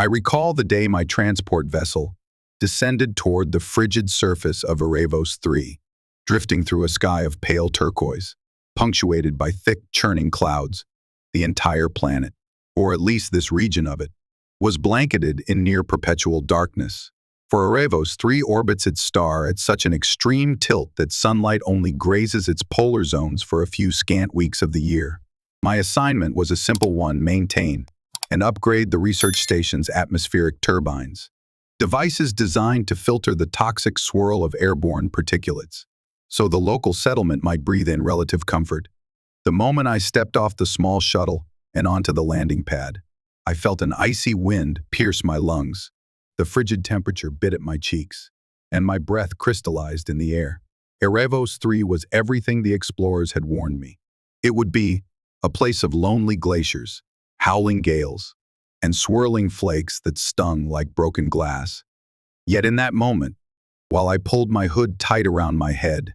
I recall the day my transport vessel descended toward the frigid surface of Aravos 3, drifting through a sky of pale turquoise, punctuated by thick, churning clouds. The entire planet, or at least this region of it, was blanketed in near-perpetual darkness. For Aravos 3 orbits its star at such an extreme tilt that sunlight only grazes its polar zones for a few scant weeks of the year. My assignment was a simple one: maintain and upgrade the research station's atmospheric turbines, devices designed to filter the toxic swirl of airborne particulates, so the local settlement might breathe in relative comfort. The moment I stepped off the small shuttle and onto the landing pad, I felt an icy wind pierce my lungs. The frigid temperature bit at my cheeks, and my breath crystallized in the air. Aravos 3 was everything the explorers had warned me. It would be a place of lonely glaciers, howling gales, and swirling flakes that stung like broken glass. Yet in that moment, while I pulled my hood tight around my head,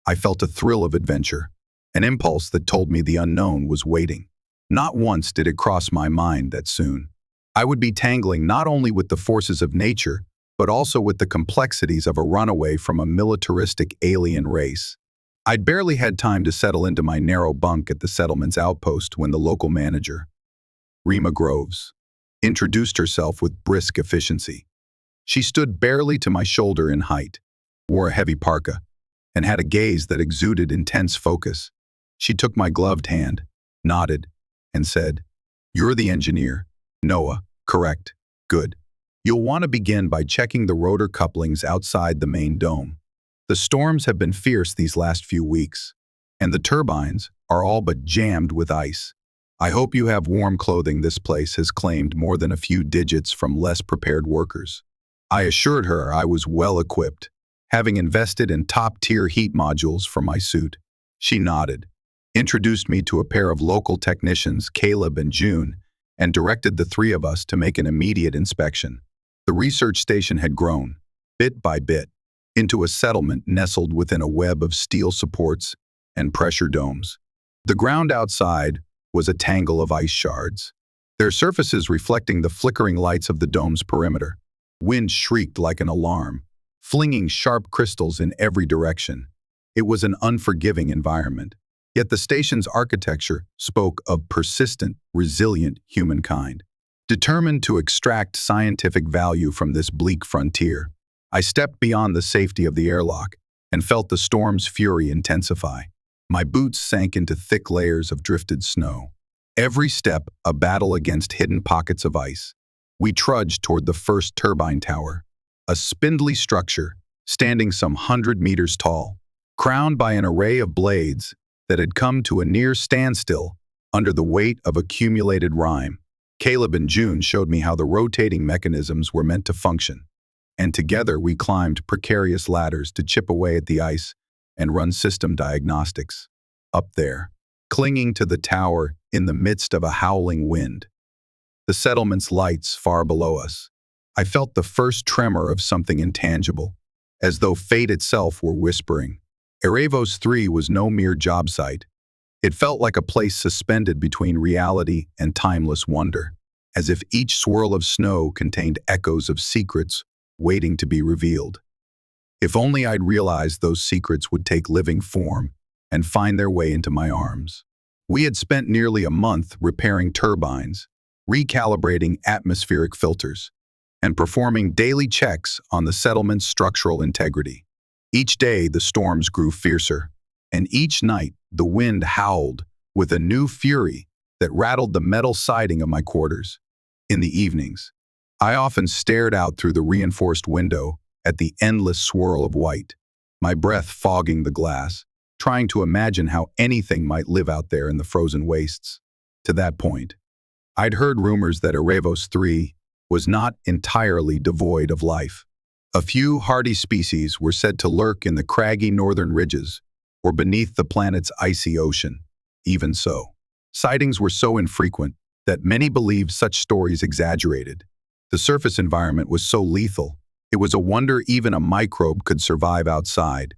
I felt a thrill of adventure, an impulse that told me the unknown was waiting. Not once did it cross my mind that soon I would be tangling not only with the forces of nature, but also with the complexities of a runaway from a militaristic alien race. I'd barely had time to settle into my narrow bunk at the settlement's outpost when the local manager, Rima Groves, introduced herself with brisk efficiency. She stood barely to my shoulder in height, wore a heavy parka, and had a gaze that exuded intense focus. She took my gloved hand, nodded, and said, "You're the engineer. Noah, correct. Good. You'll want to begin by checking the rotor couplings outside the main dome. The storms have been fierce these last few weeks, and the turbines are all but jammed with ice. I hope you have warm clothing. This place has claimed more than a few digits from less prepared workers." I assured her I was well equipped, having invested in top-tier heat modules for my suit. She nodded, introduced me to a pair of local technicians, Caleb and June, and directed the three of us to make an immediate inspection. The research station had grown, bit by bit, into a settlement nestled within a web of steel supports and pressure domes. The ground outside was a tangle of ice shards, their surfaces reflecting the flickering lights of the dome's perimeter. Wind shrieked like an alarm, flinging sharp crystals in every direction. It was an unforgiving environment. Yet the station's architecture spoke of persistent, resilient humankind. Determined to extract scientific value from this bleak frontier, I stepped beyond the safety of the airlock and felt the storm's fury intensify. My boots sank into thick layers of drifted snow. Every step a battle against hidden pockets of ice. We trudged toward the first turbine tower, a spindly structure standing some 100 meters tall, crowned by an array of blades that had come to a near standstill under the weight of accumulated rime. Caleb and June showed me how the rotating mechanisms were meant to function, and together we climbed precarious ladders to chip away at the ice and run system diagnostics. Up there, clinging to the tower in the midst of a howling wind, the settlement's lights far below us, I felt the first tremor of something intangible, as though fate itself were whispering. Aravos 3 was no mere job site. It felt like a place suspended between reality and timeless wonder, as if each swirl of snow contained echoes of secrets waiting to be revealed. If only I'd realized those secrets would take living form and find their way into my arms. We had spent nearly a month repairing turbines, recalibrating atmospheric filters, and performing daily checks on the settlement's structural integrity. Each day, the storms grew fiercer, and each night, the wind howled with a new fury that rattled the metal siding of my quarters. In the evenings, I often stared out through the reinforced window at the endless swirl of white, my breath fogging the glass, trying to imagine how anything might live out there in the frozen wastes. To that point, I'd heard rumors that Aravos 3 was not entirely devoid of life. A few hardy species were said to lurk in the craggy northern ridges or beneath the planet's icy ocean. Even so, sightings were so infrequent that many believed such stories exaggerated. The surface environment was so lethal, it was a wonder even a microbe could survive outside.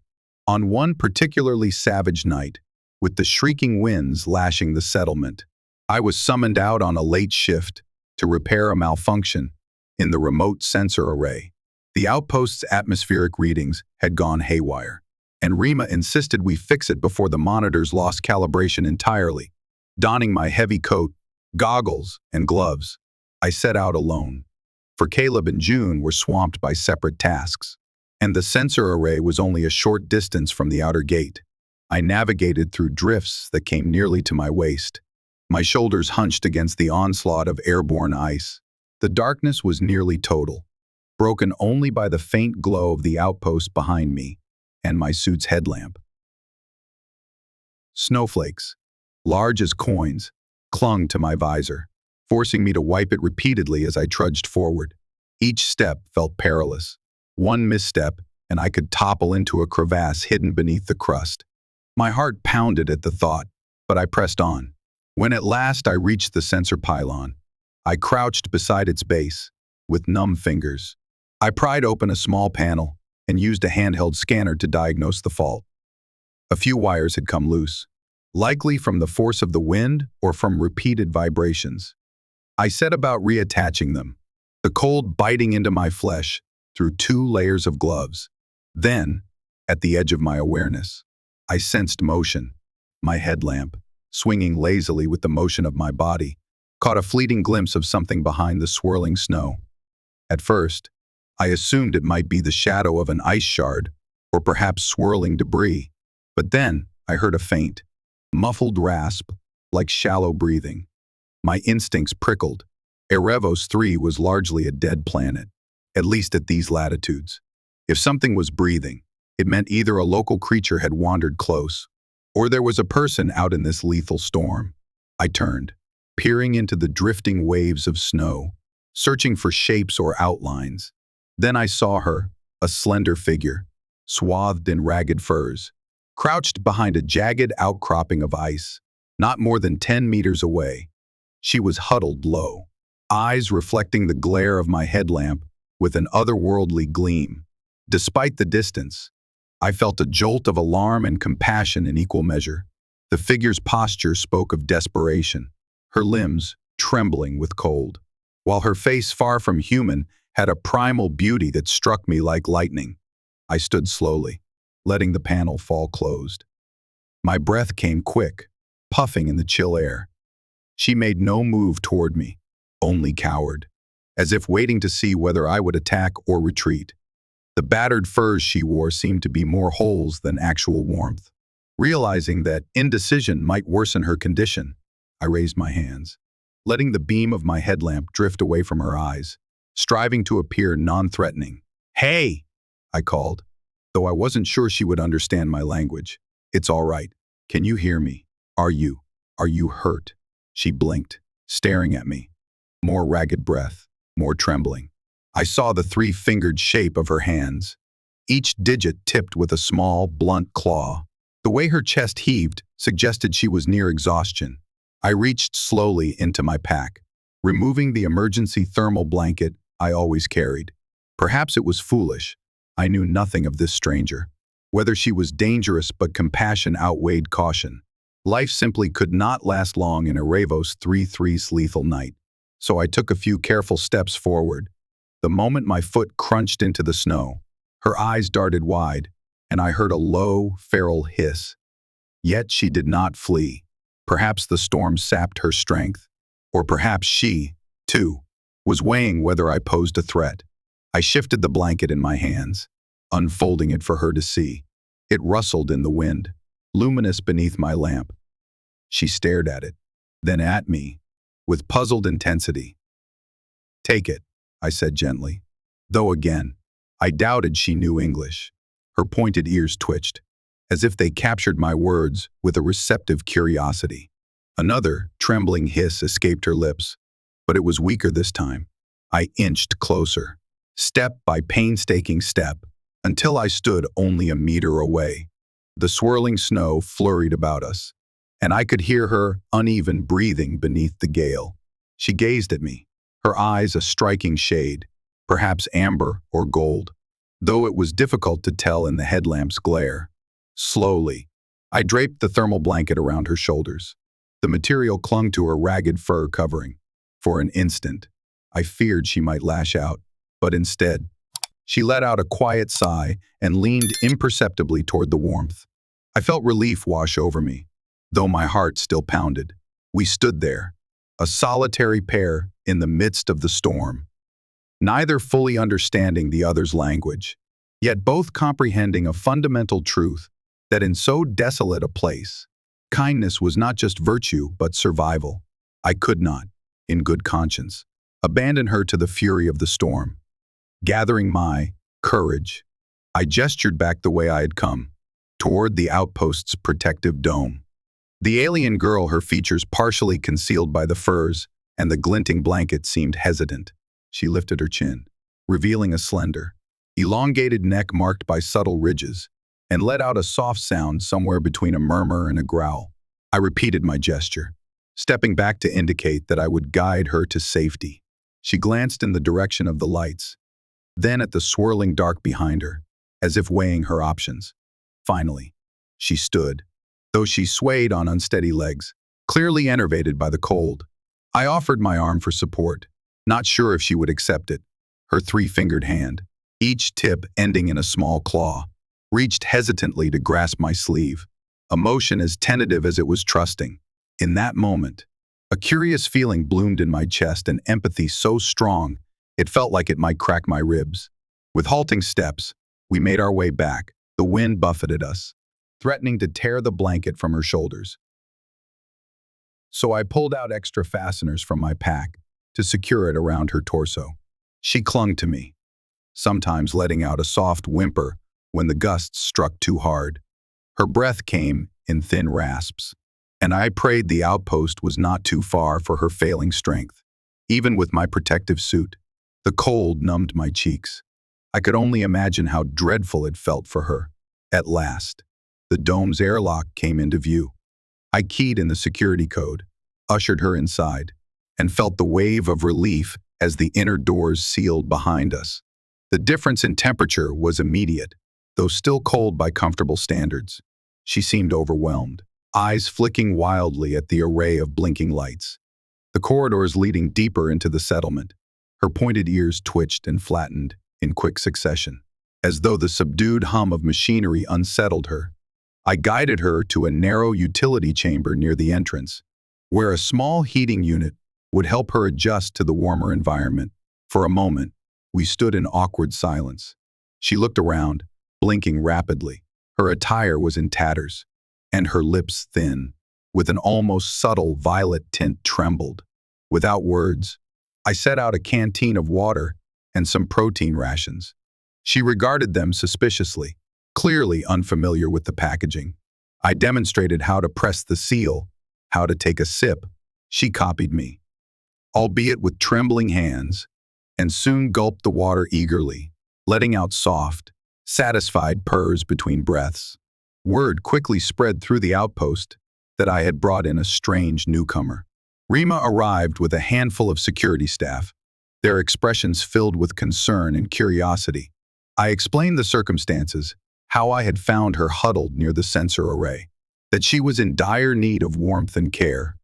On one particularly savage night, with the shrieking winds lashing the settlement, I was summoned out on a late shift to repair a malfunction in the remote sensor array. The outpost's atmospheric readings had gone haywire, and Rima insisted we fix it before the monitors lost calibration entirely. Donning my heavy coat, goggles, and gloves, I set out alone. For Caleb and June were swamped by separate tasks, and the sensor array was only a short distance from the outer gate. I navigated through drifts that came nearly to my waist, my shoulders hunched against the onslaught of airborne ice. The darkness was nearly total, broken only by the faint glow of the outpost behind me and my suit's headlamp. Snowflakes, large as coins, clung to my visor, forcing me to wipe it repeatedly as I trudged forward. Each step felt perilous. One misstep, and I could topple into a crevasse hidden beneath the crust. My heart pounded at the thought, but I pressed on. When at last I reached the sensor pylon, I crouched beside its base, with numb fingers. I pried open a small panel and used a handheld scanner to diagnose the fault. A few wires had come loose, likely from the force of the wind or from repeated vibrations. I set about reattaching them, the cold biting into my flesh through 2 layers of gloves. Then, at the edge of my awareness, I sensed motion. My headlamp, swinging lazily with the motion of my body, caught a fleeting glimpse of something behind the swirling snow. At first, I assumed it might be the shadow of an ice shard or perhaps swirling debris, but then I heard a faint, muffled rasp like shallow breathing. My instincts prickled. Aravos 3 was largely a dead planet, at least at these latitudes. If something was breathing, it meant either a local creature had wandered close, or there was a person out in this lethal storm. I turned, peering into the drifting waves of snow, searching for shapes or outlines. Then I saw her, a slender figure, swathed in ragged furs, crouched behind a jagged outcropping of ice, not more than 10 meters away. She was huddled low, eyes reflecting the glare of my headlamp with an otherworldly gleam. Despite the distance, I felt a jolt of alarm and compassion in equal measure. The figure's posture spoke of desperation, her limbs trembling with cold, while her face, far from human, had a primal beauty that struck me like lightning. I stood slowly, letting the panel fall closed. My breath came quick, puffing in the chill air. She made no move toward me, only cowered, as if waiting to see whether I would attack or retreat. The battered furs she wore seemed to be more holes than actual warmth. Realizing that indecision might worsen her condition, I raised my hands, letting the beam of my headlamp drift away from her eyes, striving to appear non-threatening. "Hey!" I called, though I wasn't sure she would understand my language. "It's all right. Can you hear me? Are you hurt?" She blinked, staring at me. More ragged breath, more trembling. I saw the 3-fingered shape of her hands, each digit tipped with a small, blunt claw. The way her chest heaved suggested she was near exhaustion. I reached slowly into my pack, removing the emergency thermal blanket I always carried. Perhaps it was foolish. I knew nothing of this stranger. Whether she was dangerous, but compassion outweighed caution. Life simply could not last long in Aravos 3's lethal night. So I took a few careful steps forward. The moment my foot crunched into the snow, her eyes darted wide, and I heard a low, feral hiss. Yet she did not flee. Perhaps the storm sapped her strength, or perhaps she, too, was weighing whether I posed a threat. I shifted the blanket in my hands, unfolding it for her to see. It rustled in the wind, luminous beneath my lamp. She stared at it, then at me, with puzzled intensity. "Take it," I said gently, though again, I doubted she knew English. Her pointed ears twitched, as if they captured my words with a receptive curiosity. Another, trembling hiss escaped her lips, but it was weaker this time. I inched closer, step by painstaking step, until I stood only a meter away. The swirling snow flurried about us, and I could hear her uneven breathing beneath the gale. She gazed at me, her eyes a striking shade, perhaps amber or gold, though it was difficult to tell in the headlamp's glare. Slowly, I draped the thermal blanket around her shoulders. The material clung to her ragged fur covering. For an instant, I feared she might lash out, but instead, she let out a quiet sigh and leaned imperceptibly toward the warmth. I felt relief wash over me, though my heart still pounded. We stood there, a solitary pair in the midst of the storm, neither fully understanding the other's language, yet both comprehending a fundamental truth that in so desolate a place, kindness was not just virtue but survival. I could not, in good conscience, abandon her to the fury of the storm. Gathering my courage, I gestured back the way I had come, toward the outpost's protective dome. The alien girl, her features partially concealed by the furs and the glinting blanket, seemed hesitant. She lifted her chin, revealing a slender, elongated neck marked by subtle ridges, and let out a soft sound somewhere between a murmur and a growl. I repeated my gesture, stepping back to indicate that I would guide her to safety. She glanced in the direction of the lights, then at the swirling dark behind her, as if weighing her options. Finally, she stood, though she swayed on unsteady legs, clearly enervated by the cold. I offered my arm for support, not sure if she would accept it. Her three-fingered hand, each tip ending in a small claw, reached hesitantly to grasp my sleeve, a motion as tentative as it was trusting. In that moment, a curious feeling bloomed in my chest, and empathy so strong it felt like it might crack my ribs. With halting steps, we made our way back. The wind buffeted us, threatening to tear the blanket from her shoulders. So I pulled out extra fasteners from my pack to secure it around her torso. She clung to me, sometimes letting out a soft whimper when the gusts struck too hard. Her breath came in thin rasps, and I prayed the outpost was not too far for her failing strength. Even with my protective suit, the cold numbed my cheeks. I could only imagine how dreadful it felt for her. At last, the dome's airlock came into view. I keyed in the security code, ushered her inside, and felt the wave of relief as the inner doors sealed behind us. The difference in temperature was immediate, though still cold by comfortable standards. She seemed overwhelmed, eyes flicking wildly at the array of blinking lights. The corridors leading deeper into the settlement. Her pointed ears twitched and flattened in quick succession, as though the subdued hum of machinery unsettled her. I guided her to a narrow utility chamber near the entrance, where a small heating unit would help her adjust to the warmer environment. For a moment, we stood in awkward silence. She looked around, blinking rapidly. Her attire was in tatters, and her lips thin, with an almost subtle violet tint trembled. Without words, I set out a canteen of water and some protein rations. She regarded them suspiciously, clearly unfamiliar with the packaging. I demonstrated how to press the seal, how to take a sip. She copied me, albeit with trembling hands, and soon gulped the water eagerly, letting out soft, satisfied purrs between breaths. Word quickly spread through the outpost that I had brought in a strange newcomer. Rima arrived with a handful of security staff, their expressions filled with concern and curiosity. I explained the circumstances, how I had found her huddled near the sensor array, that she was in dire need of warmth and care.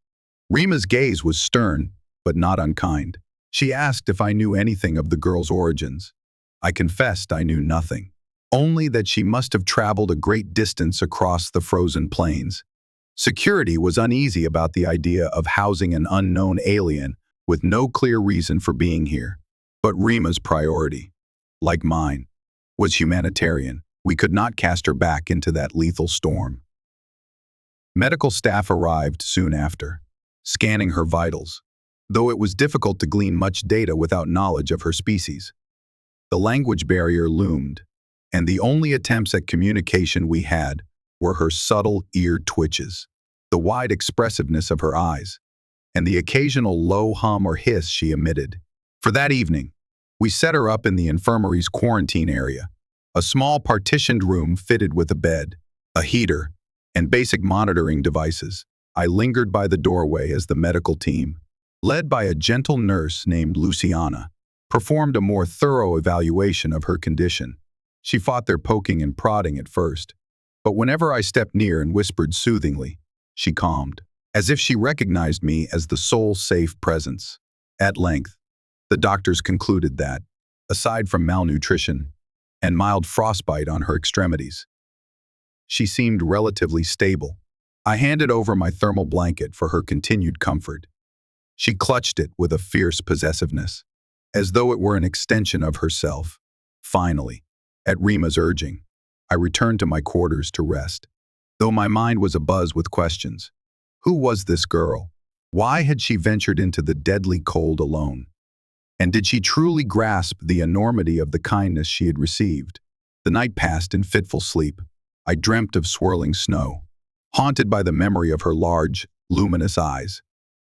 Rima's gaze was stern, but not unkind. She asked if I knew anything of the girl's origins. I confessed I knew nothing, only that she must have traveled a great distance across the frozen plains. Security was uneasy about the idea of housing an unknown alien with no clear reason for being here. But Rima's priority, like mine, was humanitarian. We could not cast her back into that lethal storm. Medical staff arrived soon after, scanning her vitals, though it was difficult to glean much data without knowledge of her species. The language barrier loomed, and the only attempts at communication we had were her subtle ear twitches, the wide expressiveness of her eyes, and the occasional low hum or hiss she emitted. For that evening, we set her up in the infirmary's quarantine area, a small partitioned room fitted with a bed, a heater, and basic monitoring devices. I lingered by the doorway as the medical team, led by a gentle nurse named Luciana, performed a more thorough evaluation of her condition. She fought their poking and prodding at first, but whenever I stepped near and whispered soothingly, she calmed, as if she recognized me as the sole safe presence. At length, The doctors concluded that, aside from malnutrition and mild frostbite on her extremities, she seemed relatively stable. I handed over my thermal blanket for her continued comfort. She clutched it with a fierce possessiveness, as though it were an extension of herself. Finally, at Rima's urging, I returned to my quarters to rest, though my mind was abuzz with questions. Who was this girl? Why had she ventured into the deadly cold alone? And did she truly grasp the enormity of the kindness she had received? The night passed in fitful sleep. I dreamt of swirling snow, haunted by the memory of her large, luminous eyes.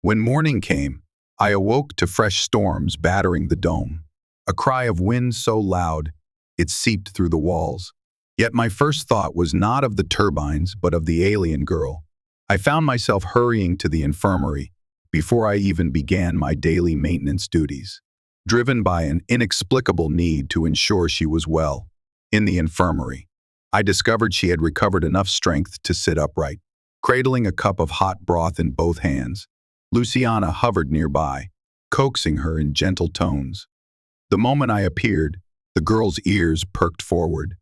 When morning came, I awoke to fresh storms battering the dome, a cry of wind so loud it seeped through the walls. Yet my first thought was not of the turbines, but of the alien girl. I found myself hurrying to the infirmary before I even began my daily maintenance duties, driven by an inexplicable need to ensure she was well. In the infirmary, I discovered she had recovered enough strength to sit upright. Cradling a cup of hot broth in both hands, Luciana hovered nearby, coaxing her in gentle tones. The moment I appeared, the girl's ears perked forward,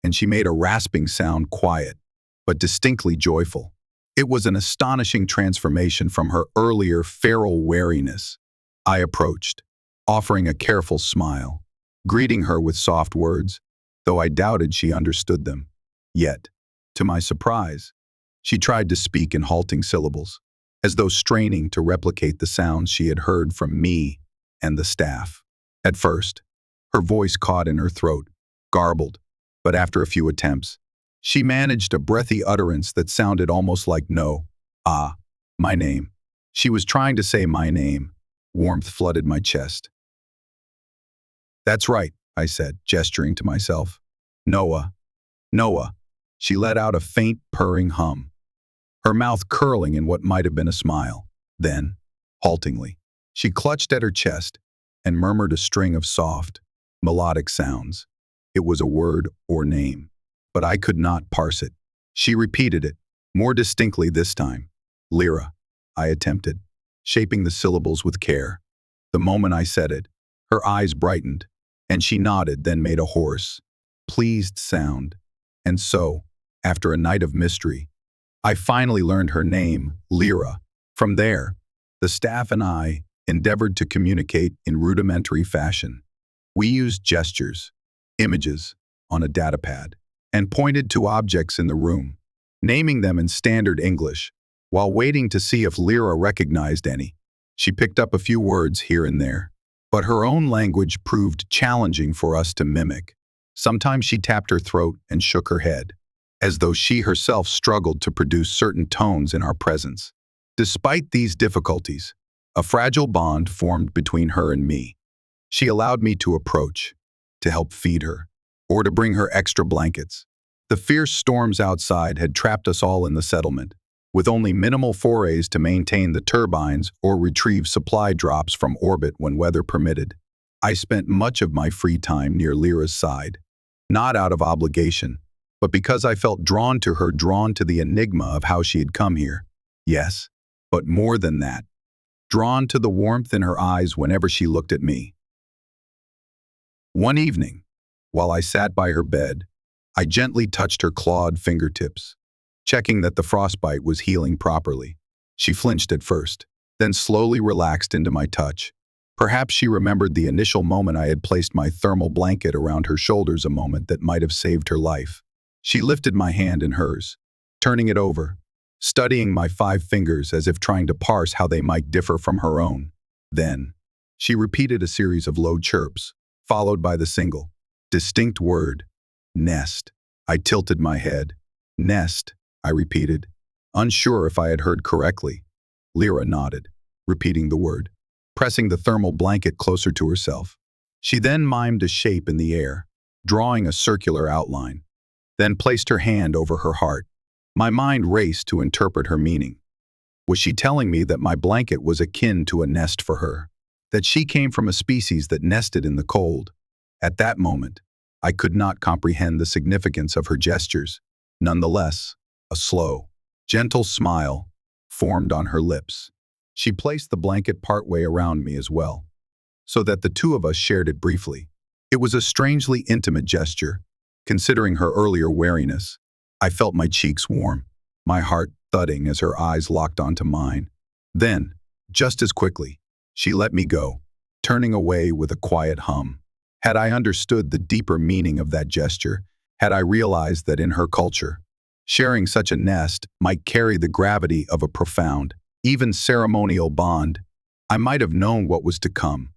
and she made a rasping sound, quiet, but distinctly joyful. It was an astonishing transformation from her earlier feral wariness. I approached, offering a careful smile, greeting her with soft words, though I doubted she understood them. Yet, to my surprise, she tried to speak in halting syllables, as though straining to replicate the sounds she had heard from me and the staff. At first, her voice caught in her throat, garbled, but after a few attempts, she managed a breathy utterance that sounded almost like no. Ah, my name. She was trying to say my name. Warmth flooded my chest. That's right, I said, gesturing to myself. Noah. Noah. She let out a faint, purring hum, her mouth curling in what might have been a smile. Then, haltingly, she clutched at her chest and murmured a string of soft, melodic sounds. It was a word or name, but I could not parse it. She repeated it, more distinctly this time. Lira, I attempted, shaping the syllables with care. The moment I said it, her eyes brightened, and she nodded, then made a hoarse, pleased sound. And so, after a night of mystery, I finally learned her name, Lira. From there, the staff and I endeavored to communicate in rudimentary fashion. We used gestures, images on a datapad, and pointed to objects in the room, naming them in standard English, while waiting to see if Lira recognized any. She picked up a few words here and there, but her own language proved challenging for us to mimic. Sometimes she tapped her throat and shook her head, as though she herself struggled to produce certain tones in our presence. Despite these difficulties, a fragile bond formed between her and me. She allowed me to approach, to help feed her, or to bring her extra blankets. The fierce storms outside had trapped us all in the settlement, with only minimal forays to maintain the turbines or retrieve supply drops from orbit when weather permitted. I spent much of my free time near Lira's side, not out of obligation, but because I felt drawn to her, drawn to the enigma of how she had come here. Yes, but more than that, drawn to the warmth in her eyes whenever she looked at me. One evening, while I sat by her bed, I gently touched her clawed fingertips, checking that the frostbite was healing properly. She flinched at first, then slowly relaxed into my touch. Perhaps she remembered the initial moment I had placed my thermal blanket around her shoulders, a moment that might have saved her life. She lifted my hand in hers, turning it over, studying my 5 fingers as if trying to parse how they might differ from her own. Then, she repeated a series of low chirps, followed by the single, distinct word, nest. I tilted my head. Nest, I repeated, unsure if I had heard correctly. Lira nodded, repeating the word, pressing the thermal blanket closer to herself. She then mimed a shape in the air, drawing a circular outline, then placed her hand over her heart. My mind raced to interpret her meaning. Was she telling me that my blanket was akin to a nest for her, that she came from a species that nested in the cold? At that moment, I could not comprehend the significance of her gestures. Nonetheless, a slow, gentle smile formed on her lips. She placed the blanket partway around me as well, so that the two of us shared it briefly. It was a strangely intimate gesture, considering her earlier wariness. I felt my cheeks warm, my heart thudding as her eyes locked onto mine. Then, just as quickly, she let me go, turning away with a quiet hum. Had I understood the deeper meaning of that gesture, had I realized that in her culture, sharing such a nest might carry the gravity of a profound, even ceremonial bond, I might have known what was to come.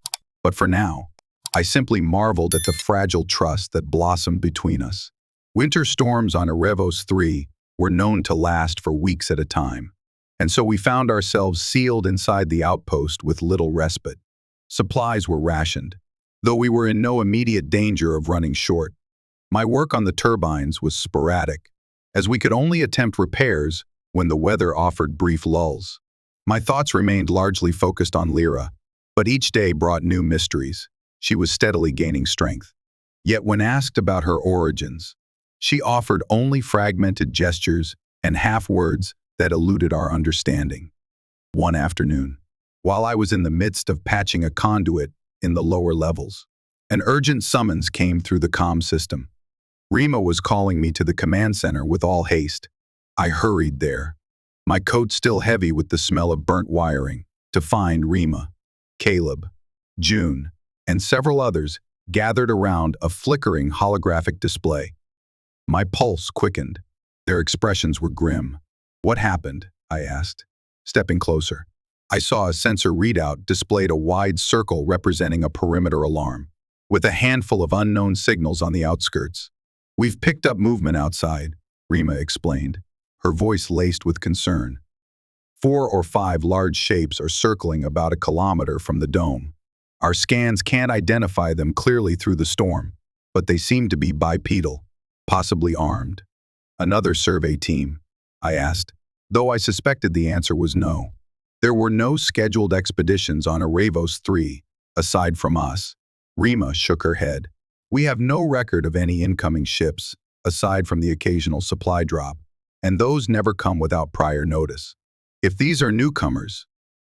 But for now, I simply marveled at the fragile trust that blossomed between us. Winter storms on Aravos 3 were known to last for weeks at a time, and so we found ourselves sealed inside the outpost with little respite. Supplies were rationed, though we were in no immediate danger of running short. My work on the turbines was sporadic, as we could only attempt repairs when the weather offered brief lulls. My thoughts remained largely focused on Lira, but each day brought new mysteries. She was steadily gaining strength. Yet when asked about her origins, she offered only fragmented gestures and half-words that eluded our understanding. One afternoon, while I was in the midst of patching a conduit in the lower levels, an urgent summons came through the comm system. Rima was calling me to the command center with all haste. I hurried there, my coat still heavy with the smell of burnt wiring, to find Rima, Caleb, June, and several others gathered around a flickering holographic display. My pulse quickened. Their expressions were grim. "What happened?" I asked, stepping closer. I saw a sensor readout displayed a wide circle representing a perimeter alarm, with a handful of unknown signals on the outskirts. "We've picked up movement outside," Rima explained, her voice laced with concern. 4 or 5 large shapes are circling about a kilometer from the dome. Our scans can't identify them clearly through the storm, but they seem to be bipedal, possibly armed. "Another survey team?" I asked, though I suspected the answer was no. There were no scheduled expeditions on Aravos 3, aside from us. Rima shook her head. "We have no record of any incoming ships, aside from the occasional supply drop, and those never come without prior notice. If these are newcomers,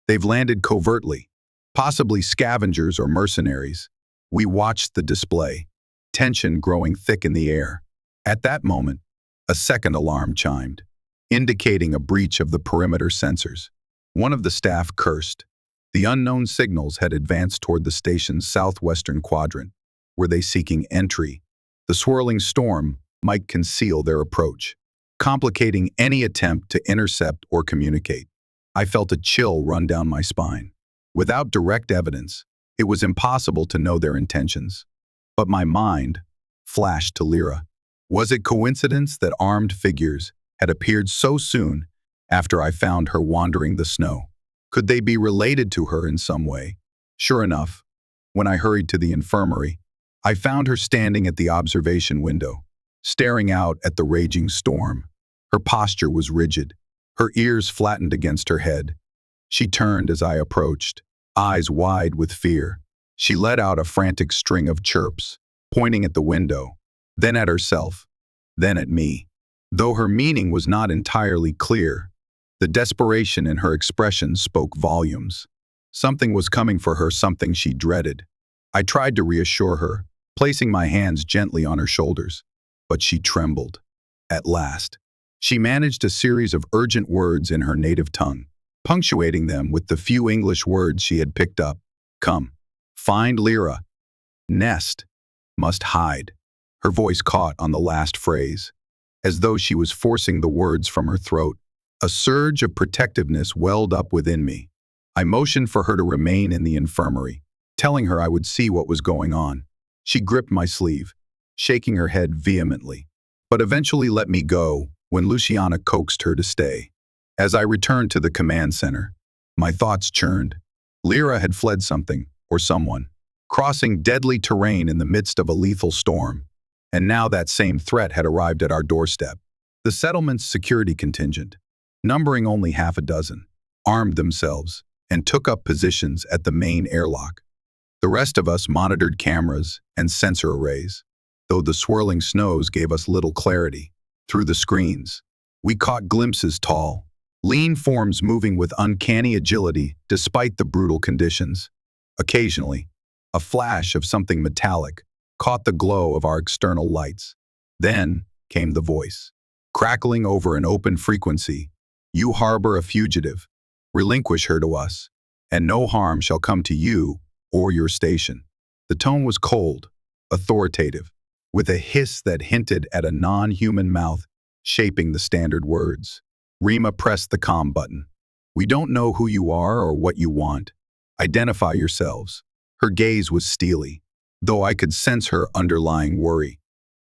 they've landed covertly, possibly scavengers or mercenaries." We watched the display, tension growing thick in the air. At that moment, a second alarm chimed, indicating a breach of the perimeter sensors. One of the staff cursed. The unknown signals had advanced toward the station's southwestern quadrant. Were they seeking entry? The swirling storm might conceal their approach, complicating any attempt to intercept or communicate. I felt a chill run down my spine. Without direct evidence, it was impossible to know their intentions. But my mind flashed to Lira. Was it coincidence that armed figures had appeared so soon after I found her wandering the snow? Could they be related to her in some way? Sure enough, when I hurried to the infirmary, I found her standing at the observation window, staring out at the raging storm. Her posture was rigid, her ears flattened against her head. She turned as I approached, eyes wide with fear. She let out a frantic string of chirps, pointing at the window, then at herself, then at me. Though her meaning was not entirely clear, the desperation in her expression spoke volumes. Something was coming for her, something she dreaded. I tried to reassure her, placing my hands gently on her shoulders, but she trembled. At last, she managed a series of urgent words in her native tongue, punctuating them with the few English words she had picked up. "Come. Find Lira. Nest. Must hide." Her voice caught on the last phrase, as though she was forcing the words from her throat. A surge of protectiveness welled up within me. I motioned for her to remain in the infirmary, telling her I would see what was going on. She gripped my sleeve, shaking her head vehemently, but eventually let me go when Luciana coaxed her to stay. As I returned to the command center, my thoughts churned. Lira had fled something, or someone, crossing deadly terrain in the midst of a lethal storm. And now that same threat had arrived at our doorstep. The settlement's security contingent, numbering only half a dozen, armed themselves and took up positions at the main airlock. The rest of us monitored cameras and sensor arrays, though the swirling snows gave us little clarity. Through the screens, we caught glimpses tall, lean forms moving with uncanny agility despite the brutal conditions. Occasionally, A flash of something metallic caught the glow of our external lights. Then came the voice, crackling over an open frequency. "You harbor a fugitive. Relinquish her to us, and no harm shall come to you or your station." The tone was cold, authoritative, with a hiss that hinted at a non-human mouth shaping the standard words. Rima pressed the comm button. "We don't know who you are or what you want. Identify yourselves." Her gaze was steely, though I could sense her underlying worry.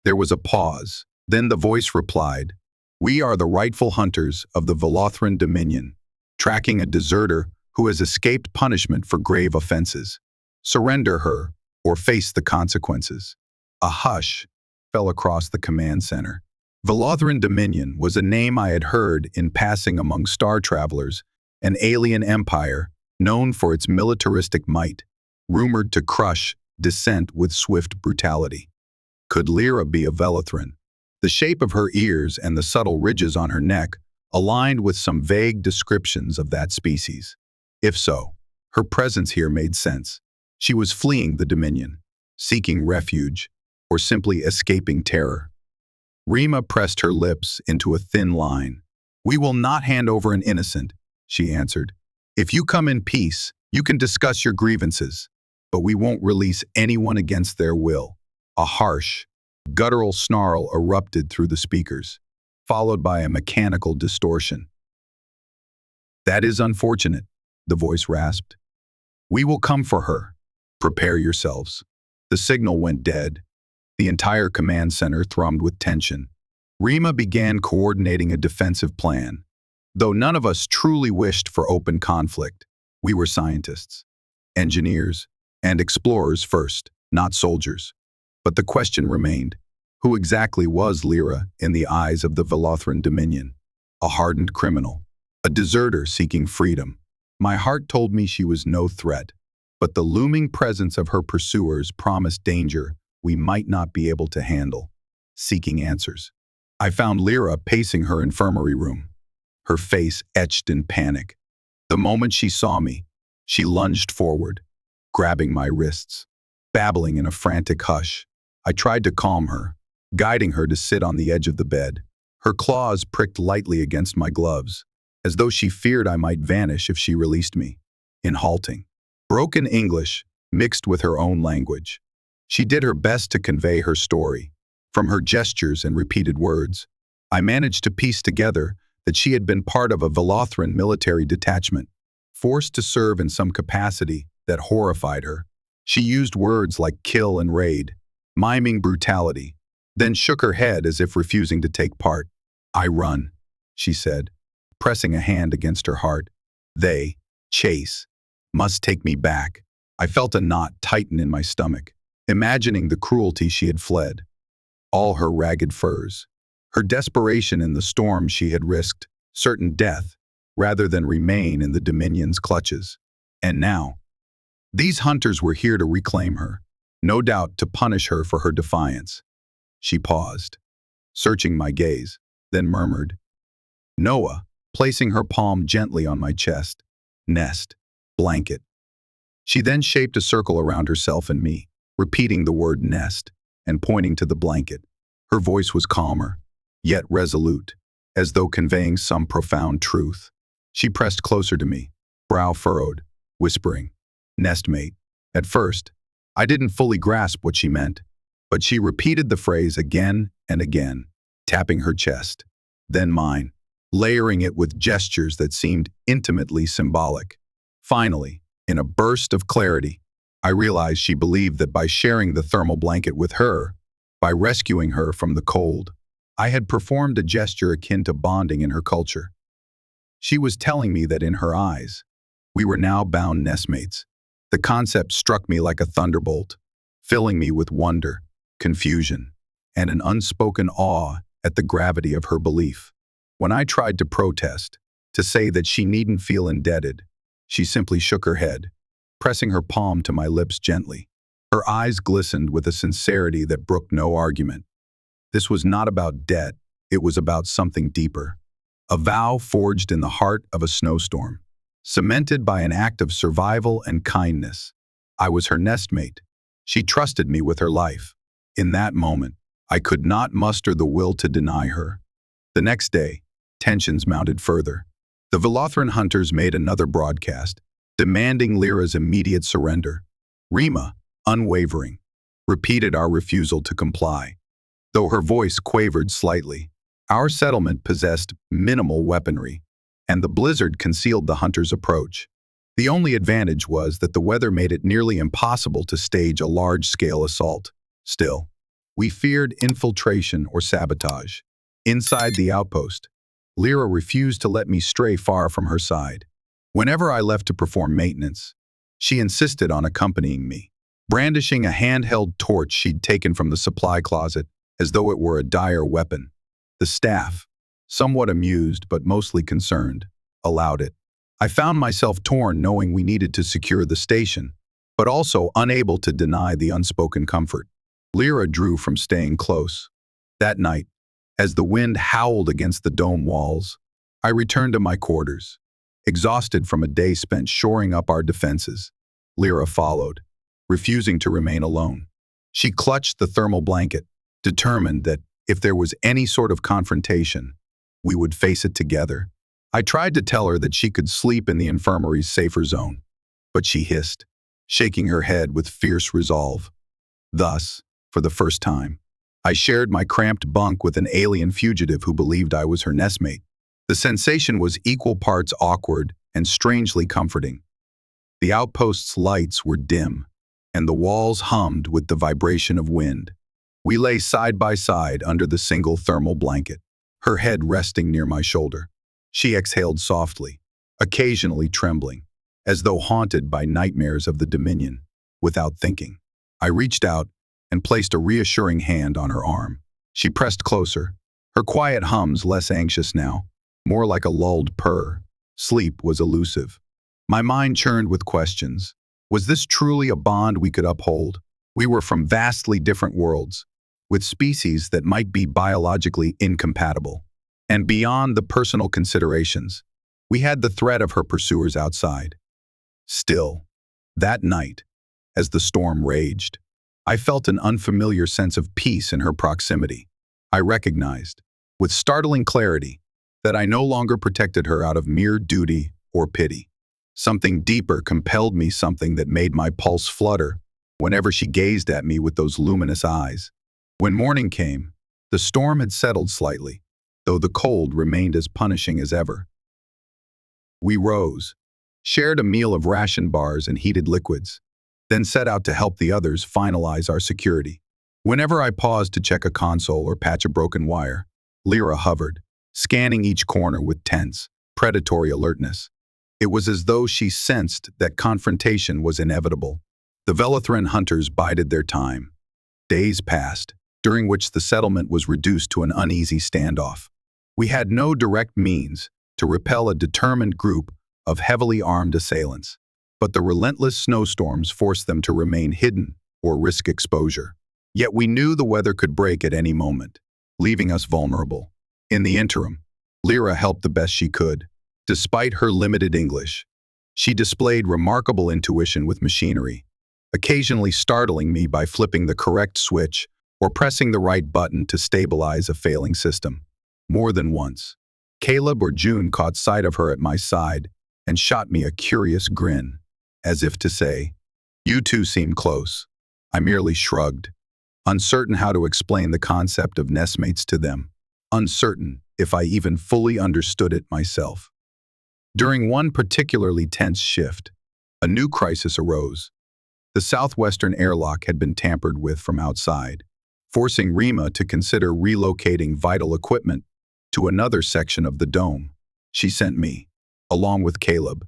There was a pause. Then the voice replied, "We are the rightful hunters of the Velothran Dominion, tracking a deserter who has escaped punishment for grave offenses. Surrender her or face the consequences." A hush fell across the command center. Velothran Dominion was a name I had heard in passing among star travelers, an alien empire known for its militaristic might, rumored to crush dissent with swift brutality. Could Lira be a Velothran? The shape of her ears and the subtle ridges on her neck aligned with some vague descriptions of that species. If so, her presence here made sense. She was fleeing the Dominion, seeking refuge, or simply escaping terror. Rima pressed her lips into a thin line. "We will not hand over an innocent," she answered. "If you come in peace, you can discuss your grievances, but we won't release anyone against their will." A harsh, guttural snarl erupted through the speakers, followed by a mechanical distortion. "That is unfortunate," the voice rasped. "We will come for her. Prepare yourselves." The signal went dead. The entire command center thrummed with tension. Rima began coordinating a defensive plan. Though none of us truly wished for open conflict, we were scientists, engineers, and explorers first, not soldiers. But the question remained, who exactly was Lira in the eyes of the Velothran Dominion? A hardened criminal, a deserter seeking freedom. My heart told me she was no threat, but the looming presence of her pursuers promised danger we might not be able to handle. Seeking answers, I found Lira pacing her infirmary room, her face etched in panic. The moment she saw me, she lunged forward, grabbing my wrists. Babbling in a frantic hush, I tried to calm her, guiding her to sit on the edge of the bed. Her claws pricked lightly against my gloves, as though she feared I might vanish if she released me. In halting, broken English mixed with her own language, she did her best to convey her story. From her gestures and repeated words, I managed to piece together that she had been part of a Velothran military detachment, forced to serve in some capacity that horrified her. She used words like kill and raid, miming brutality, then shook her head as if refusing to take part. "I run," she said, pressing a hand against her heart. "They, Chase, must take me back." I felt a knot tighten in my stomach, imagining the cruelty she had fled. All her ragged furs, her desperation in the storm she had risked, certain death, rather than remain in the Dominion's clutches. And now, these hunters were here to reclaim her, no doubt to punish her for her defiance. She paused, searching my gaze, then murmured, "Noah," placing her palm gently on my chest. "Nest, blanket." She then shaped a circle around herself and me, repeating the word nest and pointing to the blanket. Her voice was calmer, yet resolute, as though conveying some profound truth. She pressed closer to me, brow furrowed, whispering, "Nestmate." At first, I didn't fully grasp what she meant, but she repeated the phrase again and again, tapping her chest, then mine, layering it with gestures that seemed intimately symbolic. Finally, in a burst of clarity, I realized she believed that by sharing the thermal blanket with her, by rescuing her from the cold, I had performed a gesture akin to bonding in her culture. She was telling me that in her eyes, we were now bound nestmates. The concept struck me like a thunderbolt, filling me with wonder, confusion, and an unspoken awe at the gravity of her belief. When I tried to protest, to say that she needn't feel indebted, she simply shook her head, pressing her palm to my lips gently. Her eyes glistened with a sincerity that brooked no argument. This was not about debt, it was about something deeper. A vow forged in the heart of a snowstorm, cemented by an act of survival and kindness. I was her nestmate. She trusted me with her life. In that moment, I could not muster the will to deny her. The next day, tensions mounted further. The Velothran hunters made another broadcast, demanding Lira's immediate surrender. Rima, unwavering, repeated our refusal to comply. Though her voice quavered slightly, our settlement possessed minimal weaponry, and the blizzard concealed the hunters' approach. The only advantage was that the weather made it nearly impossible to stage a large-scale assault. Still, we feared infiltration or sabotage. Inside the outpost, Lira refused to let me stray far from her side. Whenever I left to perform maintenance, she insisted on accompanying me, brandishing a handheld torch she'd taken from the supply closet as though it were a dire weapon. The staff, somewhat amused but mostly concerned, allowed it. I found myself torn knowing we needed to secure the station, but also unable to deny the unspoken comfort. Lira drew from staying close. That night, as the wind howled against the dome walls, I returned to my quarters, exhausted from a day spent shoring up our defenses. Lira followed, refusing to remain alone. She clutched the thermal blanket, determined that if there was any sort of confrontation, we would face it together. I tried to tell her that she could sleep in the infirmary's safer zone, but she hissed, shaking her head with fierce resolve. Thus, for the first time, I shared my cramped bunk with an alien fugitive who believed I was her nestmate. The sensation was equal parts awkward and strangely comforting. The outpost's lights were dim, and the walls hummed with the vibration of wind. We lay side by side under the single thermal blanket, her head resting near my shoulder. She exhaled softly, occasionally trembling, as though haunted by nightmares of the Dominion. Without thinking, I reached out and placed a reassuring hand on her arm. She pressed closer, her quiet hums less anxious now, more like a lulled purr. Sleep was elusive. My mind churned with questions. Was this truly a bond we could uphold? We were from vastly different worlds, with species that might be biologically incompatible. And beyond the personal considerations, we had the threat of her pursuers outside. Still, that night, as the storm raged, I felt an unfamiliar sense of peace in her proximity. I recognized, with startling clarity, that I no longer protected her out of mere duty or pity. Something deeper compelled me, something that made my pulse flutter whenever she gazed at me with those luminous eyes. When morning came, the storm had settled slightly, though the cold remained as punishing as ever. We rose, shared a meal of ration bars and heated liquids, then set out to help the others finalize our security. Whenever I paused to check a console or patch a broken wire, Lira hovered, scanning each corner with tense, predatory alertness. It was as though she sensed that confrontation was inevitable. The Velothran hunters bided their time. Days passed, during which the settlement was reduced to an uneasy standoff. We had no direct means to repel a determined group of heavily armed assailants, but the relentless snowstorms forced them to remain hidden or risk exposure. Yet we knew the weather could break at any moment, leaving us vulnerable. In the interim, Lira helped the best she could. Despite her limited English, she displayed remarkable intuition with machinery, occasionally startling me by flipping the correct switch or pressing the right button to stabilize a failing system. More than once, Caleb or June caught sight of her at my side and shot me a curious grin, as if to say, "You two seem close." I merely shrugged, uncertain how to explain the concept of nestmates to them, uncertain if I even fully understood it myself. During one particularly tense shift, a new crisis arose. The southwestern airlock had been tampered with from outside, forcing Rima to consider relocating vital equipment to another section of the dome. She sent me, along with Caleb,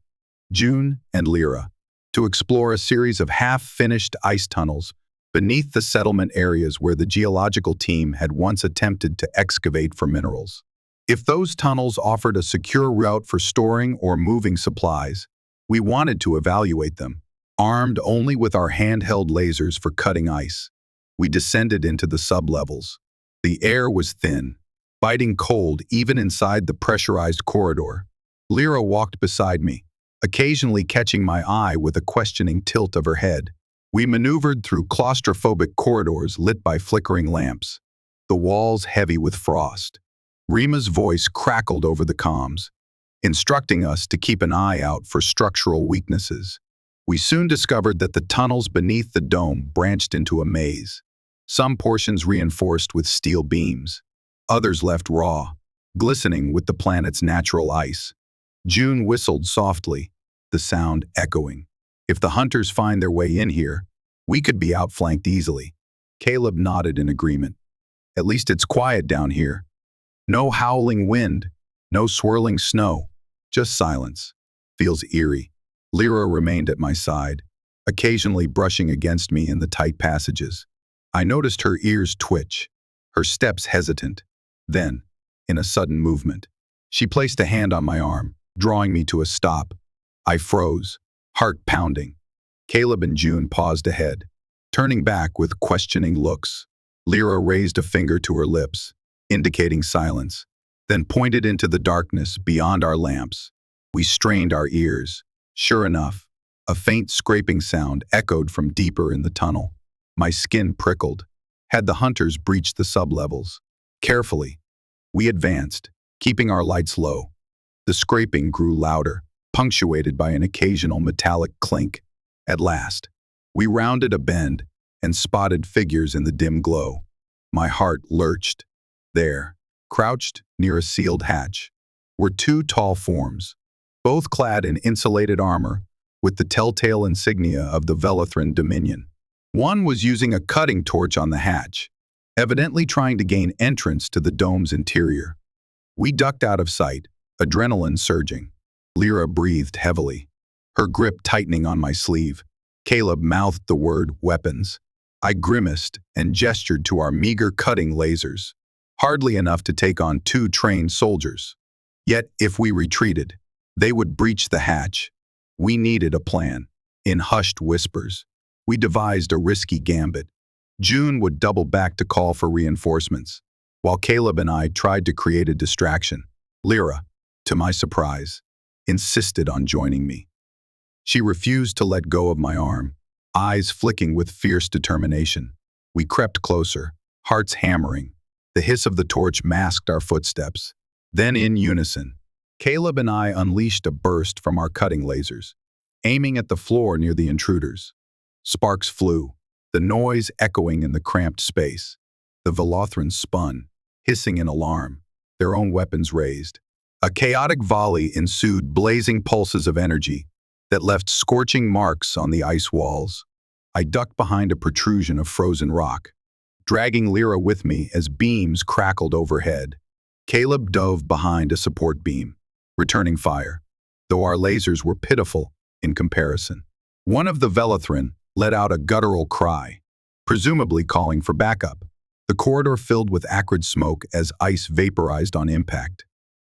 June, and Lira, to explore a series of half-finished ice tunnels beneath the settlement areas where the geological team had once attempted to excavate for minerals. If those tunnels offered a secure route for storing or moving supplies, we wanted to evaluate them. Armed only with our handheld lasers for cutting ice, we descended into the sublevels. The air was thin, biting cold even inside the pressurized corridor. Lira walked beside me, occasionally catching my eye with a questioning tilt of her head. We maneuvered through claustrophobic corridors lit by flickering lamps, the walls heavy with frost. Rima's voice crackled over the comms, instructing us to keep an eye out for structural weaknesses. We soon discovered that the tunnels beneath the dome branched into a maze, some portions reinforced with steel beams, others left raw, glistening with the planet's natural ice. June whistled softly, the sound echoing. If the hunters find their way in here, we could be outflanked easily. Caleb nodded in agreement. At least it's quiet down here. No howling wind, no swirling snow, just silence. Feels eerie. Lira remained at my side, occasionally brushing against me in the tight passages. I noticed her ears twitch, her steps hesitant. Then, in a sudden movement, she placed a hand on my arm, drawing me to a stop. I froze, heart pounding. Caleb and June paused ahead, turning back with questioning looks. Lira raised a finger to her lips, indicating silence, then pointed into the darkness beyond our lamps. We strained our ears. Sure enough, a faint scraping sound echoed from deeper in the tunnel. My skin prickled. Had the hunters breached the sublevels? Carefully, we advanced, keeping our lights low. The scraping grew louder, punctuated by an occasional metallic clink. At last, we rounded a bend and spotted figures in the dim glow. My heart lurched. There, crouched near a sealed hatch, were two tall forms, both clad in insulated armor with the telltale insignia of the Velithran Dominion. One was using a cutting torch on the hatch, evidently trying to gain entrance to the dome's interior. We ducked out of sight, adrenaline surging. Lira breathed heavily, her grip tightening on my sleeve. Caleb mouthed the word weapons. I grimaced and gestured to our meager cutting lasers, hardly enough to take on two trained soldiers. Yet, if we retreated, they would breach the hatch. We needed a plan. In hushed whispers, we devised a risky gambit. June would double back to call for reinforcements, while Caleb and I tried to create a distraction. Lira, to my surprise, insisted on joining me. She refused to let go of my arm, eyes flicking with fierce determination. We crept closer, hearts hammering. The hiss of the torch masked our footsteps. Then in unison, Caleb and I unleashed a burst from our cutting lasers, aiming at the floor near the intruders. Sparks flew, the noise echoing in the cramped space. The Velothrans spun, hissing in alarm, their own weapons raised. A chaotic volley ensued, blazing pulses of energy that left scorching marks on the ice walls. I ducked behind a protrusion of frozen rock, dragging Lira with me as beams crackled overhead. Caleb dove behind a support beam, returning fire, though our lasers were pitiful in comparison. One of the Velithran let out a guttural cry, presumably calling for backup. The corridor filled with acrid smoke as ice vaporized on impact.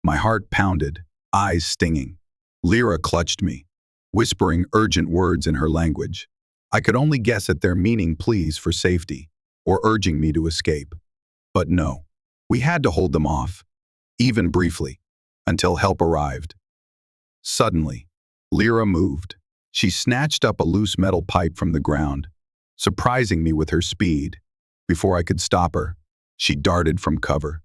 My heart pounded, eyes stinging. Lira clutched me, whispering urgent words in her language. I could only guess at their meaning pleas for safety, or urging me to escape. But no, we had to hold them off, even briefly, until help arrived. Suddenly, Lira moved. She snatched up a loose metal pipe from the ground, surprising me with her speed. Before I could stop her, she darted from cover,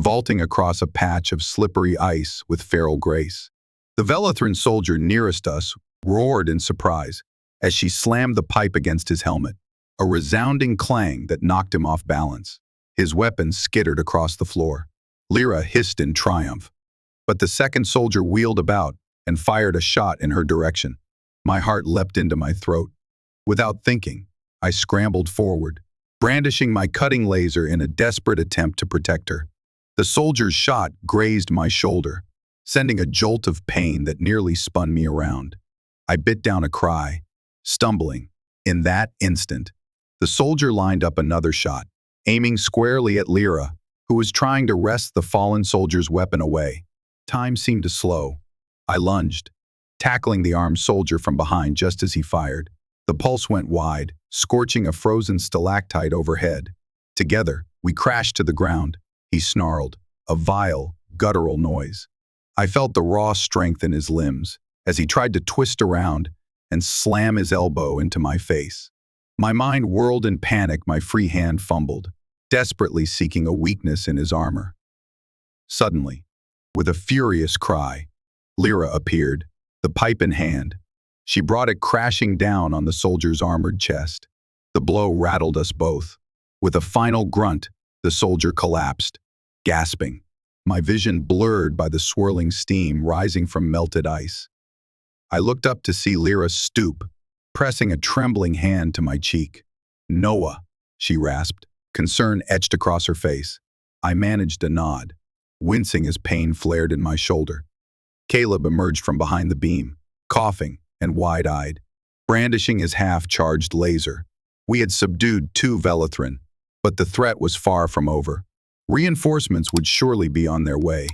vaulting across a patch of slippery ice with feral grace. The Velithran soldier nearest us roared in surprise as she slammed the pipe against his helmet, a resounding clang that knocked him off balance. His weapon skittered across the floor. Lira hissed in triumph, but the second soldier wheeled about and fired a shot in her direction. My heart leapt into my throat. Without thinking, I scrambled forward, brandishing my cutting laser in a desperate attempt to protect her. The soldier's shot grazed my shoulder, sending a jolt of pain that nearly spun me around. I bit down a cry, stumbling. In that instant, the soldier lined up another shot, aiming squarely at Lira, who was trying to wrest the fallen soldier's weapon away. Time seemed to slow. I lunged, tackling the armed soldier from behind just as he fired. The pulse went wide, scorching a frozen stalactite overhead. Together, we crashed to the ground. He snarled, a vile, guttural noise. I felt the raw strength in his limbs, as he tried to twist around and slam his elbow into my face. My mind whirled in panic, my free hand fumbled, desperately seeking a weakness in his armor. Suddenly, with a furious cry, Lira appeared, the pipe in hand. She brought it crashing down on the soldier's armored chest. The blow rattled us both. With a final grunt, the soldier collapsed, gasping, my vision blurred by the swirling steam rising from melted ice. I looked up to see Lira stoop, pressing a trembling hand to my cheek. "Noah," she rasped, concern etched across her face. I managed a nod, wincing as pain flared in my shoulder. Caleb emerged from behind the beam, coughing and wide-eyed, brandishing his half-charged laser. We had subdued 2 Velithrin, but the threat was far from over. Reinforcements would surely be on their way,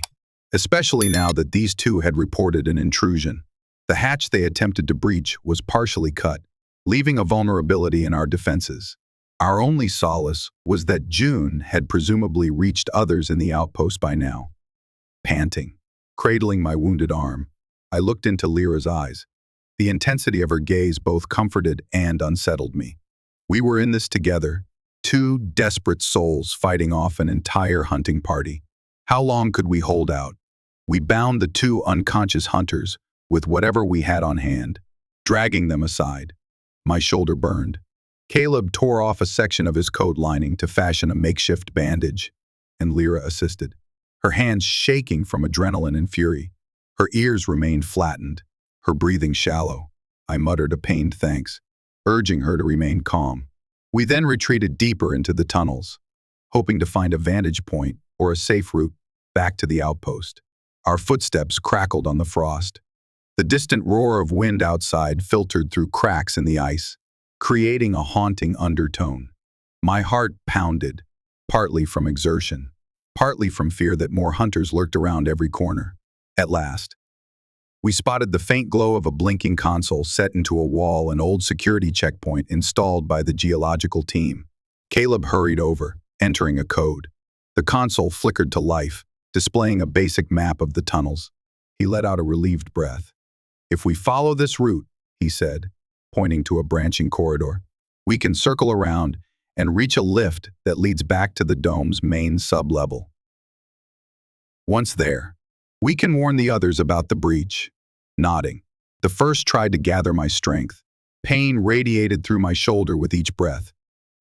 especially now that these 2 had reported an intrusion. The hatch they attempted to breach was partially cut, leaving a vulnerability in our defenses. Our only solace was that June had presumably reached others in the outpost by now. Panting, cradling my wounded arm, I looked into Lyra's eyes. The intensity of her gaze both comforted and unsettled me. We were in this together, 2 desperate souls fighting off an entire hunting party. How long could we hold out? We bound the 2 unconscious hunters with whatever we had on hand, dragging them aside. My shoulder burned. Caleb tore off a section of his coat lining to fashion a makeshift bandage, and Lira assisted, her hands shaking from adrenaline and fury. Her ears remained flattened, her breathing shallow. I muttered a pained thanks, urging her to remain calm. We then retreated deeper into the tunnels, hoping to find a vantage point or a safe route back to the outpost. Our footsteps crackled on the frost. The distant roar of wind outside filtered through cracks in the ice, creating a haunting undertone. My heart pounded, partly from exertion, partly from fear that more hunters lurked around every corner. At last, we spotted the faint glow of a blinking console set into a wall, an old security checkpoint installed by the geological team. Caleb hurried over, entering a code. The console flickered to life, displaying a basic map of the tunnels. He let out a relieved breath. "If we follow this route," he said, pointing to a branching corridor, "we can circle around and reach a lift that leads back to the dome's main sublevel. Once there, we can warn the others about the breach." Nodding, the first tried to gather my strength. Pain radiated through my shoulder with each breath.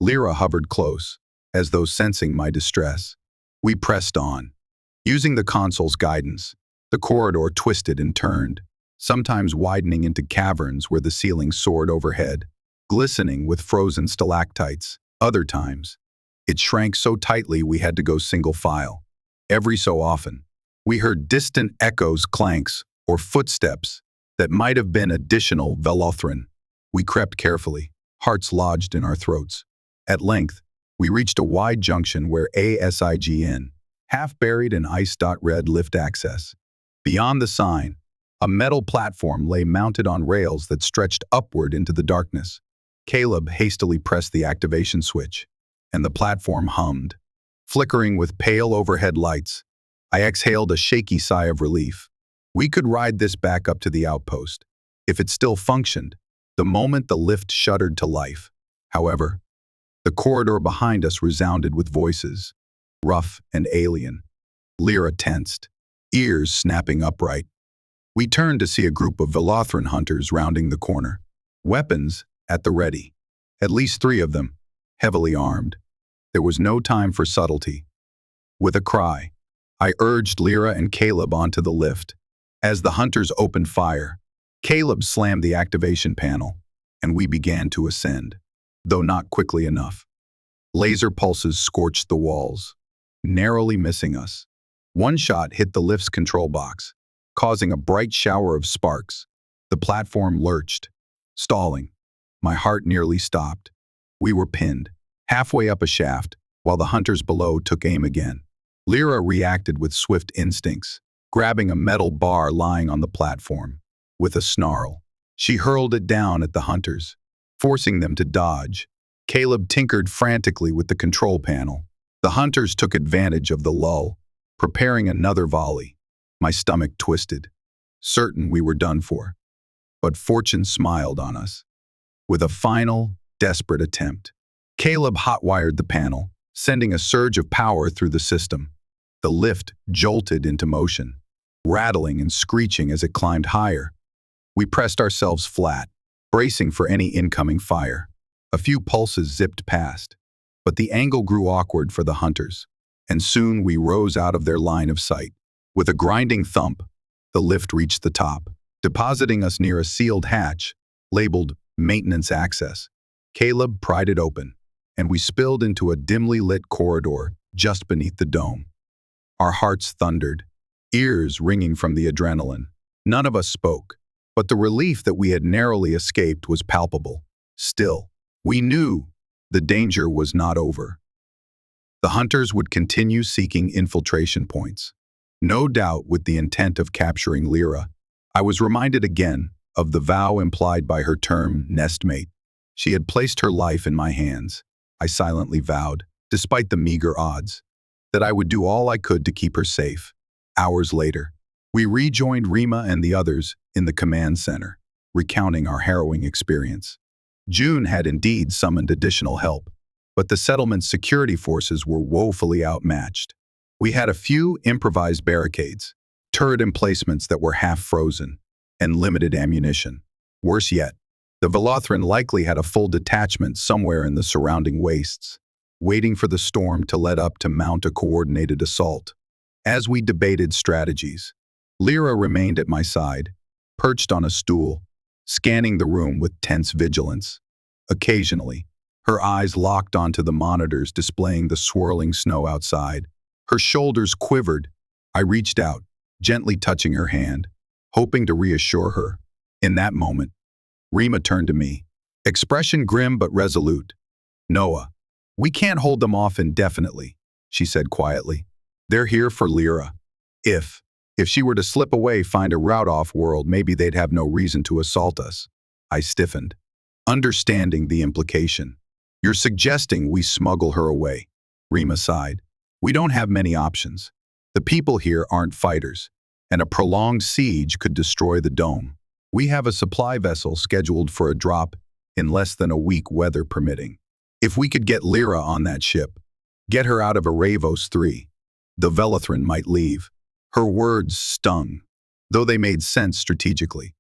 Lira hovered close, as though sensing my distress. We pressed on. Using the console's guidance, the corridor twisted and turned, sometimes widening into caverns where the ceiling soared overhead, glistening with frozen stalactites. Other times, it shrank so tightly we had to go single file. Every so often, we heard distant echoes, clanks, or footsteps that might have been additional Velithrin. We crept carefully, hearts lodged in our throats. At length, we reached a wide junction where ASIGN, half buried in ice-red lift access. Beyond the sign, a metal platform lay mounted on rails that stretched upward into the darkness. Caleb hastily pressed the activation switch, and the platform hummed. Flickering with pale overhead lights, I exhaled a shaky sigh of relief. We could ride this back up to the outpost, if it still functioned, the moment the lift shuddered to life. However, the corridor behind us resounded with voices, rough and alien. Lira tensed, ears snapping upright. We turned to see a group of Velithrin hunters rounding the corner, weapons at the ready, at least 3 of them, heavily armed. There was no time for subtlety. With a cry, I urged Lira and Caleb onto the lift. As the hunters opened fire, Caleb slammed the activation panel, and we began to ascend, though not quickly enough. Laser pulses scorched the walls, narrowly missing us. One shot hit the lift's control box, causing a bright shower of sparks. The platform lurched, stalling. My heart nearly stopped. We were pinned, halfway up a shaft, while the hunters below took aim again. Lira reacted with swift instincts, grabbing a metal bar lying on the platform. With a snarl, she hurled it down at the hunters, forcing them to dodge. Caleb tinkered frantically with the control panel. The hunters took advantage of the lull, preparing another volley. My stomach twisted, certain we were done for. But fortune smiled on us. With a final, desperate attempt, Caleb hotwired the panel, sending a surge of power through the system. The lift jolted into motion, rattling and screeching as it climbed higher. We pressed ourselves flat, bracing for any incoming fire. A few pulses zipped past, but the angle grew awkward for the hunters, and soon we rose out of their line of sight. With a grinding thump, the lift reached the top, depositing us near a sealed hatch labeled Maintenance Access. Caleb pried it open, and we spilled into a dimly lit corridor just beneath the dome. Our hearts thundered, ears ringing from the adrenaline. None of us spoke, but the relief that we had narrowly escaped was palpable. Still, we knew the danger was not over. The hunters would continue seeking infiltration points, no doubt with the intent of capturing Lira. I was reminded again of the vow implied by her term, Nestmate. She had placed her life in my hands. I silently vowed, despite the meager odds, that I would do all I could to keep her safe. Hours later, we rejoined Rima and the others in the command center, recounting our harrowing experience. June had indeed summoned additional help, but the settlement's security forces were woefully outmatched. We had a few improvised barricades, turret emplacements that were half frozen, and limited ammunition. Worse yet, the Velothran likely had a full detachment somewhere in the surrounding wastes, waiting for the storm to let up to mount a coordinated assault. As we debated strategies, Lira remained at my side, perched on a stool, scanning the room with tense vigilance. Occasionally, her eyes locked onto the monitors displaying the swirling snow outside. Her shoulders quivered. I reached out, gently touching her hand, hoping to reassure her. In that moment, Rima turned to me, expression grim but resolute. "Noah, we can't hold them off indefinitely," she said quietly. "They're here for Lira. If she were to slip away, find a route off-world, maybe they'd have no reason to assault us." I stiffened, understanding the implication. "You're suggesting we smuggle her away," Rima sighed. "We don't have many options. The people here aren't fighters, and a prolonged siege could destroy the dome. We have a supply vessel scheduled for a drop in less than a week, weather permitting. If we could get Lira on that ship, get her out of Aravos 3, the Velothran might leave." Her words stung, though they made sense strategically.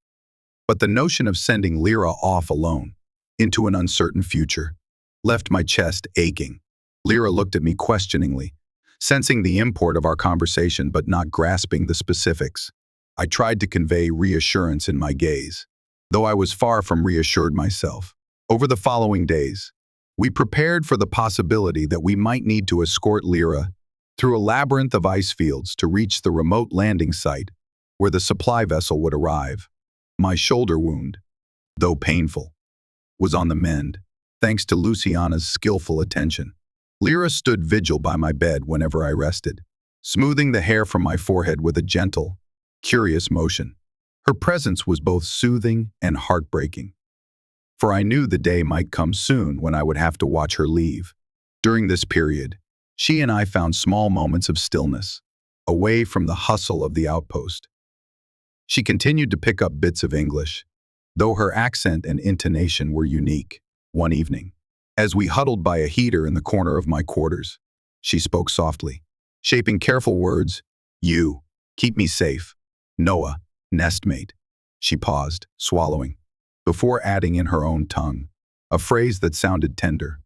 But the notion of sending Lira off alone, into an uncertain future, left my chest aching. Lira looked at me questioningly, sensing the import of our conversation but not grasping the specifics. I tried to convey reassurance in my gaze, though I was far from reassured myself. Over the following days, we prepared for the possibility that we might need to escort Lira through a labyrinth of ice fields to reach the remote landing site where the supply vessel would arrive. My shoulder wound, though painful, was on the mend, thanks to Luciana's skillful attention. Lira stood vigil by my bed whenever I rested, smoothing the hair from my forehead with a gentle, curious motion. Her presence was both soothing and heartbreaking, for I knew the day might come soon when I would have to watch her leave. During this period, she and I found small moments of stillness, away from the hustle of the outpost. She continued to pick up bits of English, though her accent and intonation were unique. One evening, as we huddled by a heater in the corner of my quarters, she spoke softly, shaping careful words. "You, keep me safe. Noah, Nestmate." She paused, swallowing, before adding in her own tongue, a phrase that sounded tender,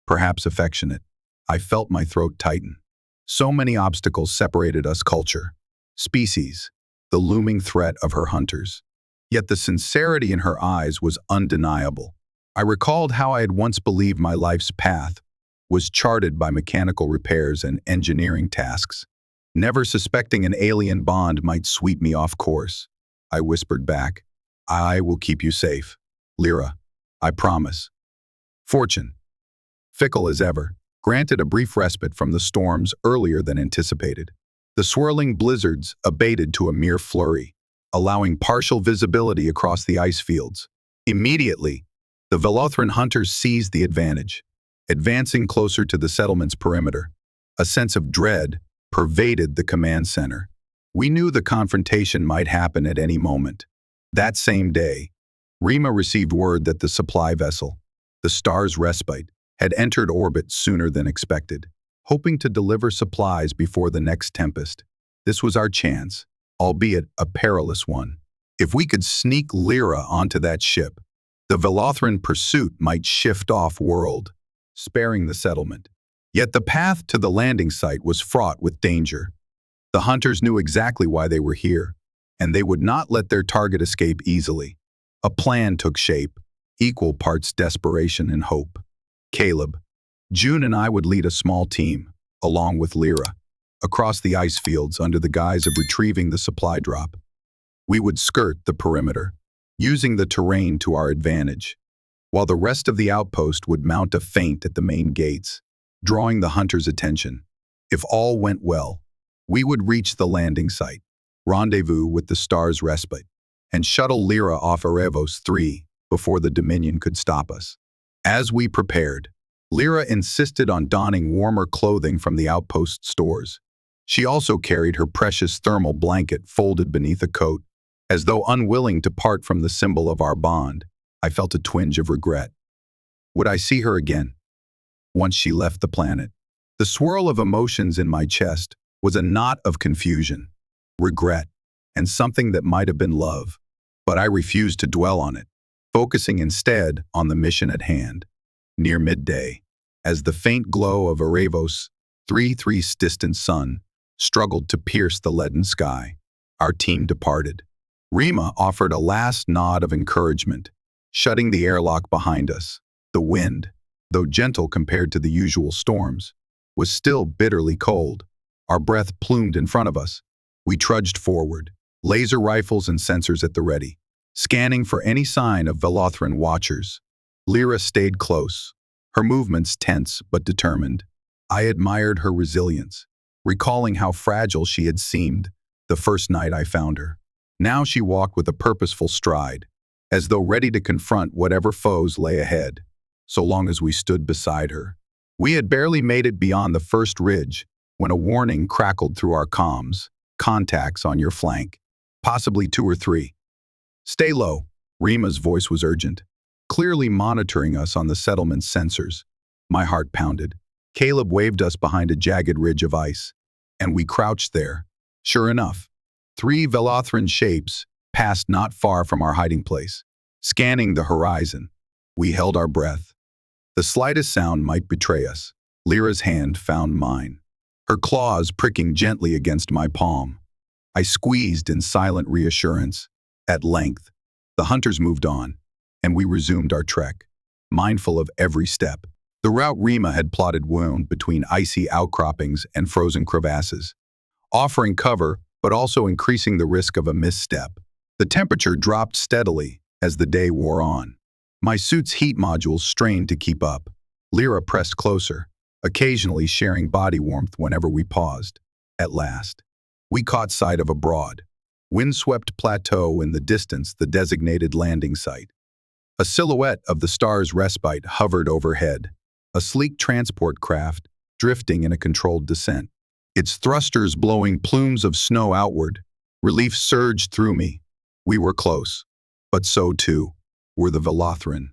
perhaps affectionate. I felt my throat tighten. So many obstacles separated us, culture, species, the looming threat of her hunters. Yet the sincerity in her eyes was undeniable. I recalled how I had once believed my life's path was charted by mechanical repairs and engineering tasks, never suspecting an alien bond might sweep me off course. I whispered back, "I will keep you safe, Lira. I promise." Fortune, fickle as ever, granted a brief respite from the storms earlier than anticipated. The swirling blizzards abated to a mere flurry, allowing partial visibility across the ice fields. Immediately, the Velothran hunters seized the advantage, advancing closer to the settlement's perimeter. A sense of dread pervaded the command center. We knew the confrontation might happen at any moment. That same day, Rima received word that the supply vessel, the Star's Respite, had entered orbit sooner than expected, hoping to deliver supplies before the next tempest. This was our chance, albeit a perilous one. If we could sneak Lira onto that ship, the Velothran pursuit might shift off-world, sparing the settlement. Yet the path to the landing site was fraught with danger. The hunters knew exactly why they were here, and they would not let their target escape easily. A plan took shape, equal parts desperation and hope. Caleb, June and I would lead a small team, along with Lira, across the ice fields under the guise of retrieving the supply drop. We would skirt the perimeter, using the terrain to our advantage, while the rest of the outpost would mount a feint at the main gates, drawing the hunters' attention. If all went well, we would reach the landing site, rendezvous with the Star's Respite, and shuttle Lira off Aravos 3 before the Dominion could stop us. As we prepared, Lira insisted on donning warmer clothing from the outpost stores. She also carried her precious thermal blanket folded beneath a coat. As though unwilling to part from the symbol of our bond, I felt a twinge of regret. Would I see her again? Once she left the planet, the swirl of emotions in my chest was a knot of confusion, regret, and something that might have been love. But I refused to dwell on it, focusing instead on the mission at hand. Near midday, as the faint glow of Aravos 3's distant sun struggled to pierce the leaden sky, our team departed. Rima offered a last nod of encouragement, shutting the airlock behind us. The wind, though gentle compared to the usual storms, was still bitterly cold. Our breath plumed in front of us. We trudged forward, laser rifles and sensors at the ready, scanning for any sign of Velothran watchers. Lira stayed close, her movements tense but determined. I admired her resilience, recalling how fragile she had seemed the first night I found her. Now she walked with a purposeful stride, as though ready to confront whatever foes lay ahead, so long as we stood beside her. We had barely made it beyond the first ridge when a warning crackled through our comms. Contacts on your flank, possibly 2 or 3. Stay low. Rima's voice was urgent, clearly monitoring us on the settlement's sensors. My heart pounded. Caleb waved us behind a jagged ridge of ice, and we crouched there. Sure enough, 3 Velothran shapes passed not far from our hiding place. Scanning the horizon, we held our breath. The slightest sound might betray us. Lira's hand found mine, her claws pricking gently against my palm. I squeezed in silent reassurance. At length, the hunters moved on, and we resumed our trek, mindful of every step. The route Rima had plotted wound between icy outcroppings and frozen crevasses, offering cover but also increasing the risk of a misstep. The temperature dropped steadily as the day wore on. My suit's heat modules strained to keep up. Lira pressed closer, occasionally sharing body warmth whenever we paused. At last, we caught sight of a broad, windswept plateau in the distance, the designated landing site. A silhouette of the Star's Respite hovered overhead, a sleek transport craft drifting in a controlled descent. Its thrusters blowing plumes of snow outward. Relief surged through me. We were close, but so too were the Velothran.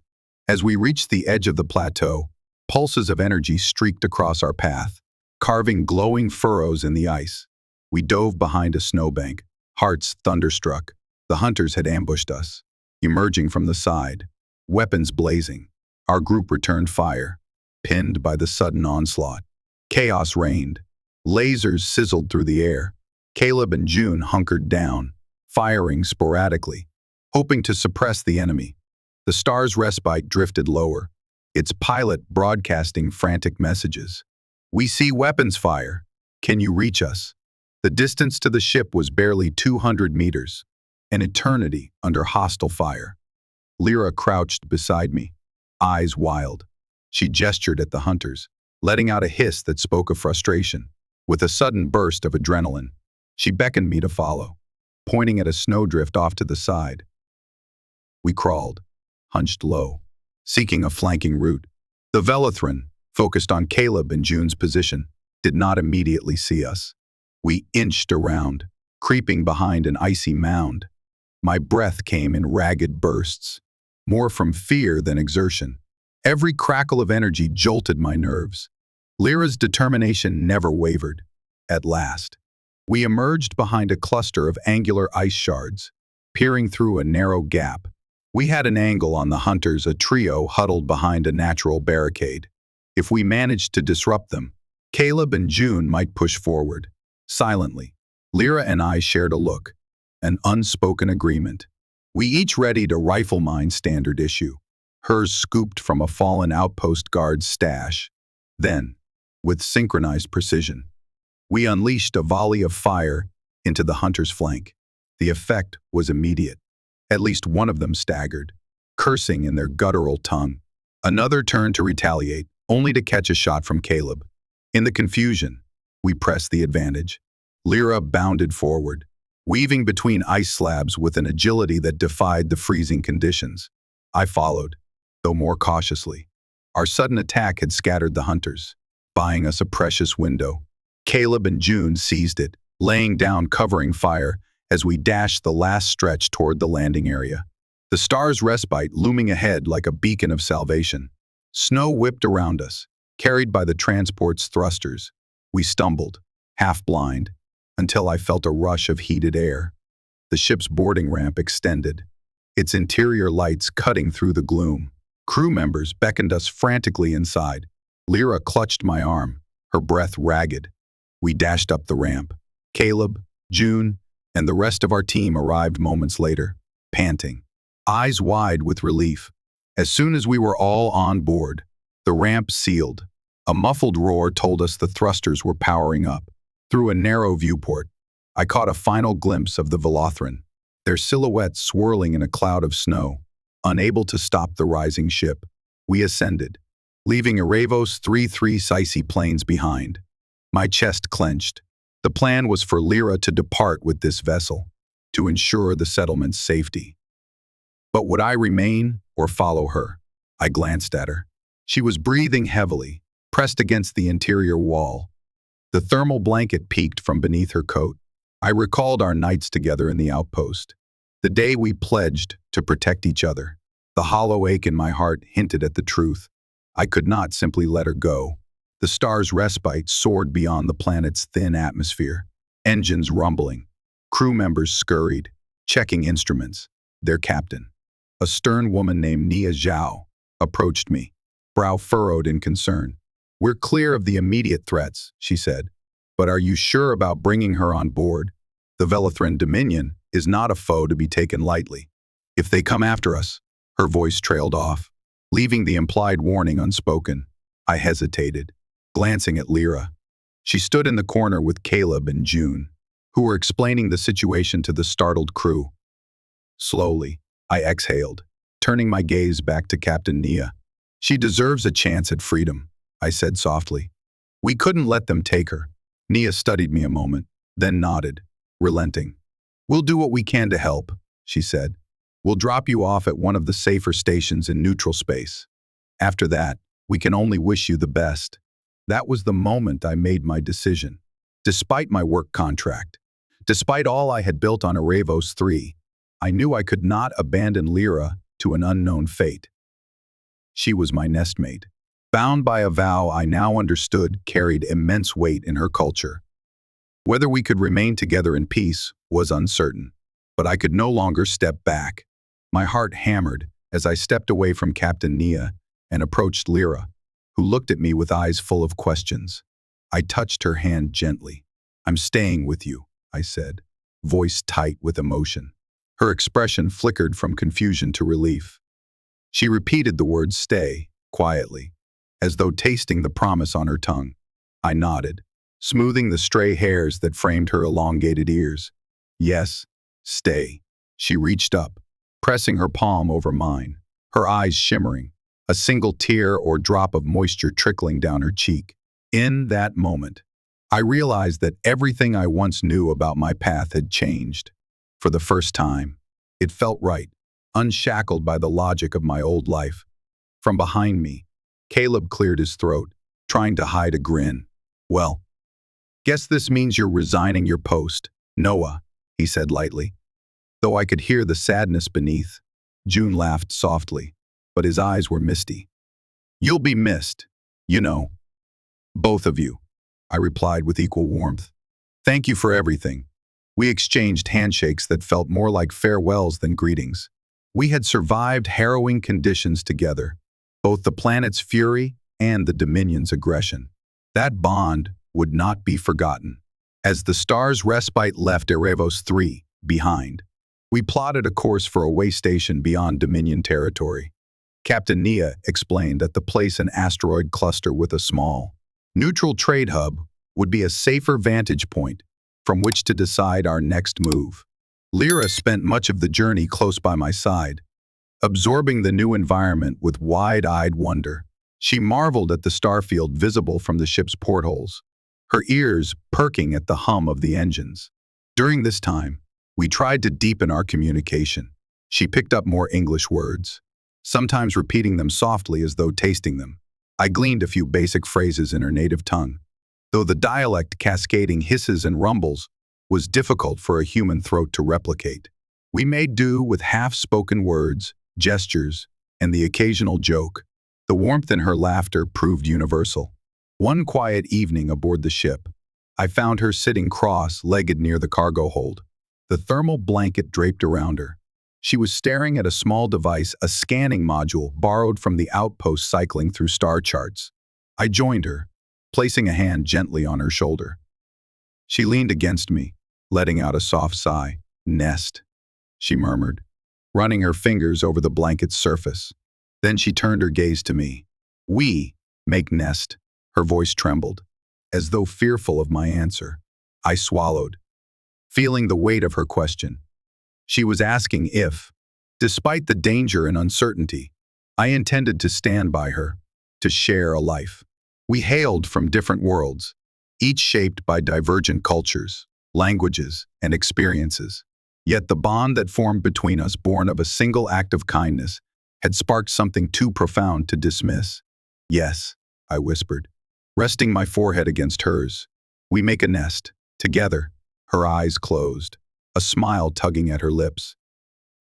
As we reached the edge of the plateau, pulses of energy streaked across our path, carving glowing furrows in the ice. We dove behind a snowbank, hearts thunderstruck. The hunters had ambushed us, emerging from the side, weapons blazing. Our group returned fire, pinned by the sudden onslaught. Chaos reigned. Lasers sizzled through the air. Caleb and June hunkered down, firing sporadically, hoping to suppress the enemy. The Star's Respite drifted lower, its pilot broadcasting frantic messages. "We see weapons fire. Can you reach us?" The distance to the ship was barely 200 meters, an eternity under hostile fire. Lira crouched beside me, eyes wild. She gestured at the hunters, letting out a hiss that spoke of frustration. With a sudden burst of adrenaline, she beckoned me to follow, pointing at a snowdrift off to the side. We crawled, hunched low, seeking a flanking route. The Velothran, focused on Caleb and June's position, did not immediately see us. We inched around, creeping behind an icy mound. My breath came in ragged bursts, more from fear than exertion. Every crackle of energy jolted my nerves. Lira's determination never wavered. At last, we emerged behind a cluster of angular ice shards, peering through a narrow gap. We had an angle on the hunters, a trio huddled behind a natural barricade. If we managed to disrupt them, Caleb and June might push forward. Silently, Lira and I shared a look, an unspoken agreement. We each readied a rifle mine standard issue, hers scooped from a fallen outpost guard's stash. Then, with synchronized precision, we unleashed a volley of fire into the hunter's flank. The effect was immediate. At least one of them staggered, cursing in their guttural tongue. Another turned to retaliate, only to catch a shot from Caleb. In the confusion, we pressed the advantage. Lira bounded forward, weaving between ice slabs with an agility that defied the freezing conditions. I followed, though more cautiously. Our sudden attack had scattered the hunters, buying us a precious window. Caleb and June seized it, laying down covering fire as we dashed the last stretch toward the landing area. The star's respite looming ahead like a beacon of salvation. Snow whipped around us, carried by the transport's thrusters. We stumbled, half blind, until I felt a rush of heated air. The ship's boarding ramp extended, its interior lights cutting through the gloom. Crew members beckoned us frantically inside. Lira clutched my arm, her breath ragged. We dashed up the ramp. Caleb, June, and the rest of our team arrived moments later, panting, eyes wide with relief. As soon as we were all on board, the ramp sealed. A muffled roar told us the thrusters were powering up. Through a narrow viewport, I caught a final glimpse of the Velothran, their silhouettes swirling in a cloud of snow. Unable to stop the rising ship, we ascended, leaving Aravos 3-3 Sci-Fi planes behind. My chest clenched. The plan was for Lira to depart with this vessel, to ensure the settlement's safety. But would I remain or follow her? I glanced at her. She was breathing heavily, pressed against the interior wall. The thermal blanket peeked from beneath her coat. I recalled our nights together in the outpost, the day we pledged to protect each other. The hollow ache in my heart hinted at the truth. I could not simply let her go. The star's respite soared beyond the planet's thin atmosphere. Engines rumbling. Crew members scurried, checking instruments. Their captain, a stern woman named Nia Zhao, approached me, brow furrowed in concern. "We're clear of the immediate threats," she said. "But are you sure about bringing her on board? The Velothran Dominion is not a foe to be taken lightly. If they come after us," her voice trailed off, leaving the implied warning unspoken. I hesitated, glancing at Lira. She stood in the corner with Caleb and June, who were explaining the situation to the startled crew. Slowly, I exhaled, turning my gaze back to Captain Nia. "She deserves a chance at freedom," I said softly. "We couldn't let them take her." Nia studied me a moment, then nodded, relenting. "We'll do what we can to help," she said. "We'll drop you off at one of the safer stations in neutral space. After that, we can only wish you the best." That was the moment I made my decision. Despite my work contract, despite all I had built on Aravos 3, I knew I could not abandon Lira to an unknown fate. She was my nestmate, bound by a vow I now understood carried immense weight in her culture. Whether we could remain together in peace was uncertain, but I could no longer step back. My heart hammered as I stepped away from Captain Nia and approached Lira, who looked at me with eyes full of questions. I touched her hand gently. "I'm staying with you," I said, voice tight with emotion. Her expression flickered from confusion to relief. She repeated the word "stay" quietly, as though tasting the promise on her tongue. I nodded, smoothing the stray hairs that framed her elongated ears. "Yes, stay." She reached up, pressing her palm over mine, her eyes shimmering, a single tear or drop of moisture trickling down her cheek. In that moment, I realized that everything I once knew about my path had changed. For the first time, it felt right, unshackled by the logic of my old life. From behind me, Caleb cleared his throat, trying to hide a grin. "Well, guess this means you're resigning your post, Noah," he said lightly, though I could hear the sadness beneath. June laughed softly, but his eyes were misty. You'll be missed, you know. Both of you, I replied with equal warmth. Thank you for everything. We exchanged handshakes that felt more like farewells than greetings. We had survived harrowing conditions together, both the planet's fury and the Dominion's aggression. That bond would not be forgotten. As the star's respite left Aravos 3 behind, we plotted a course for a way station beyond Dominion territory. Captain Nia explained that to place an asteroid cluster with a small, neutral trade hub would be a safer vantage point from which to decide our next move. Lira spent much of the journey close by my side, absorbing the new environment with wide-eyed wonder. She marveled at the starfield visible from the ship's portholes, her ears perking at the hum of the engines. During this time, we tried to deepen our communication. She picked up more English words, sometimes repeating them softly as though tasting them. I gleaned a few basic phrases in her native tongue, though the dialect cascading hisses and rumbles was difficult for a human throat to replicate. We made do with half-spoken words, gestures, and the occasional joke. The warmth in her laughter proved universal. One quiet evening aboard the ship, I found her sitting cross-legged near the cargo hold, the thermal blanket draped around her. She was staring at a small device, a scanning module borrowed from the outpost cycling through star charts. I joined her, placing a hand gently on her shoulder. She leaned against me, letting out a soft sigh. Nest, she murmured, running her fingers over the blanket's surface. Then she turned her gaze to me. We make nest. Her voice trembled, as though fearful of my answer. I swallowed, feeling the weight of her question. She was asking if, despite the danger and uncertainty, I intended to stand by her, to share a life. We hailed from different worlds, each shaped by divergent cultures, languages, and experiences. Yet the bond that formed between us, born of a single act of kindness, had sparked something too profound to dismiss. Yes, I whispered, resting my forehead against hers. We make a nest, together. Her eyes closed, a smile tugging at her lips.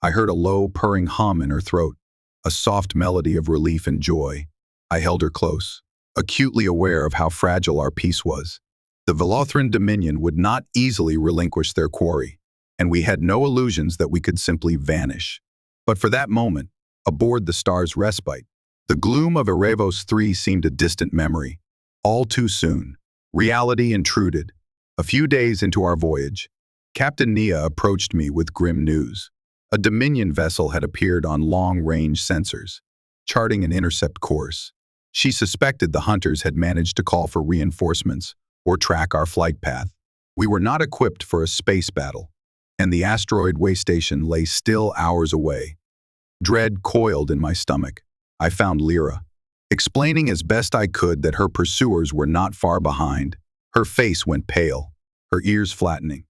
I heard a low, purring hum in her throat, a soft melody of relief and joy. I held her close, acutely aware of how fragile our peace was. The Velothran Dominion would not easily relinquish their quarry, and we had no illusions that we could simply vanish. But for that moment, aboard the star's respite, the gloom of Aravos 3 seemed a distant memory. All too soon, reality intruded. A few days into our voyage, Captain Nia approached me with grim news. A Dominion vessel had appeared on long-range sensors, charting an intercept course. She suspected the hunters had managed to call for reinforcements or track our flight path. We were not equipped for a space battle, and the asteroid way station lay still hours away. Dread coiled in my stomach. I found Lira, explaining as best I could that her pursuers were not far behind. Her face went pale, her ears flattening.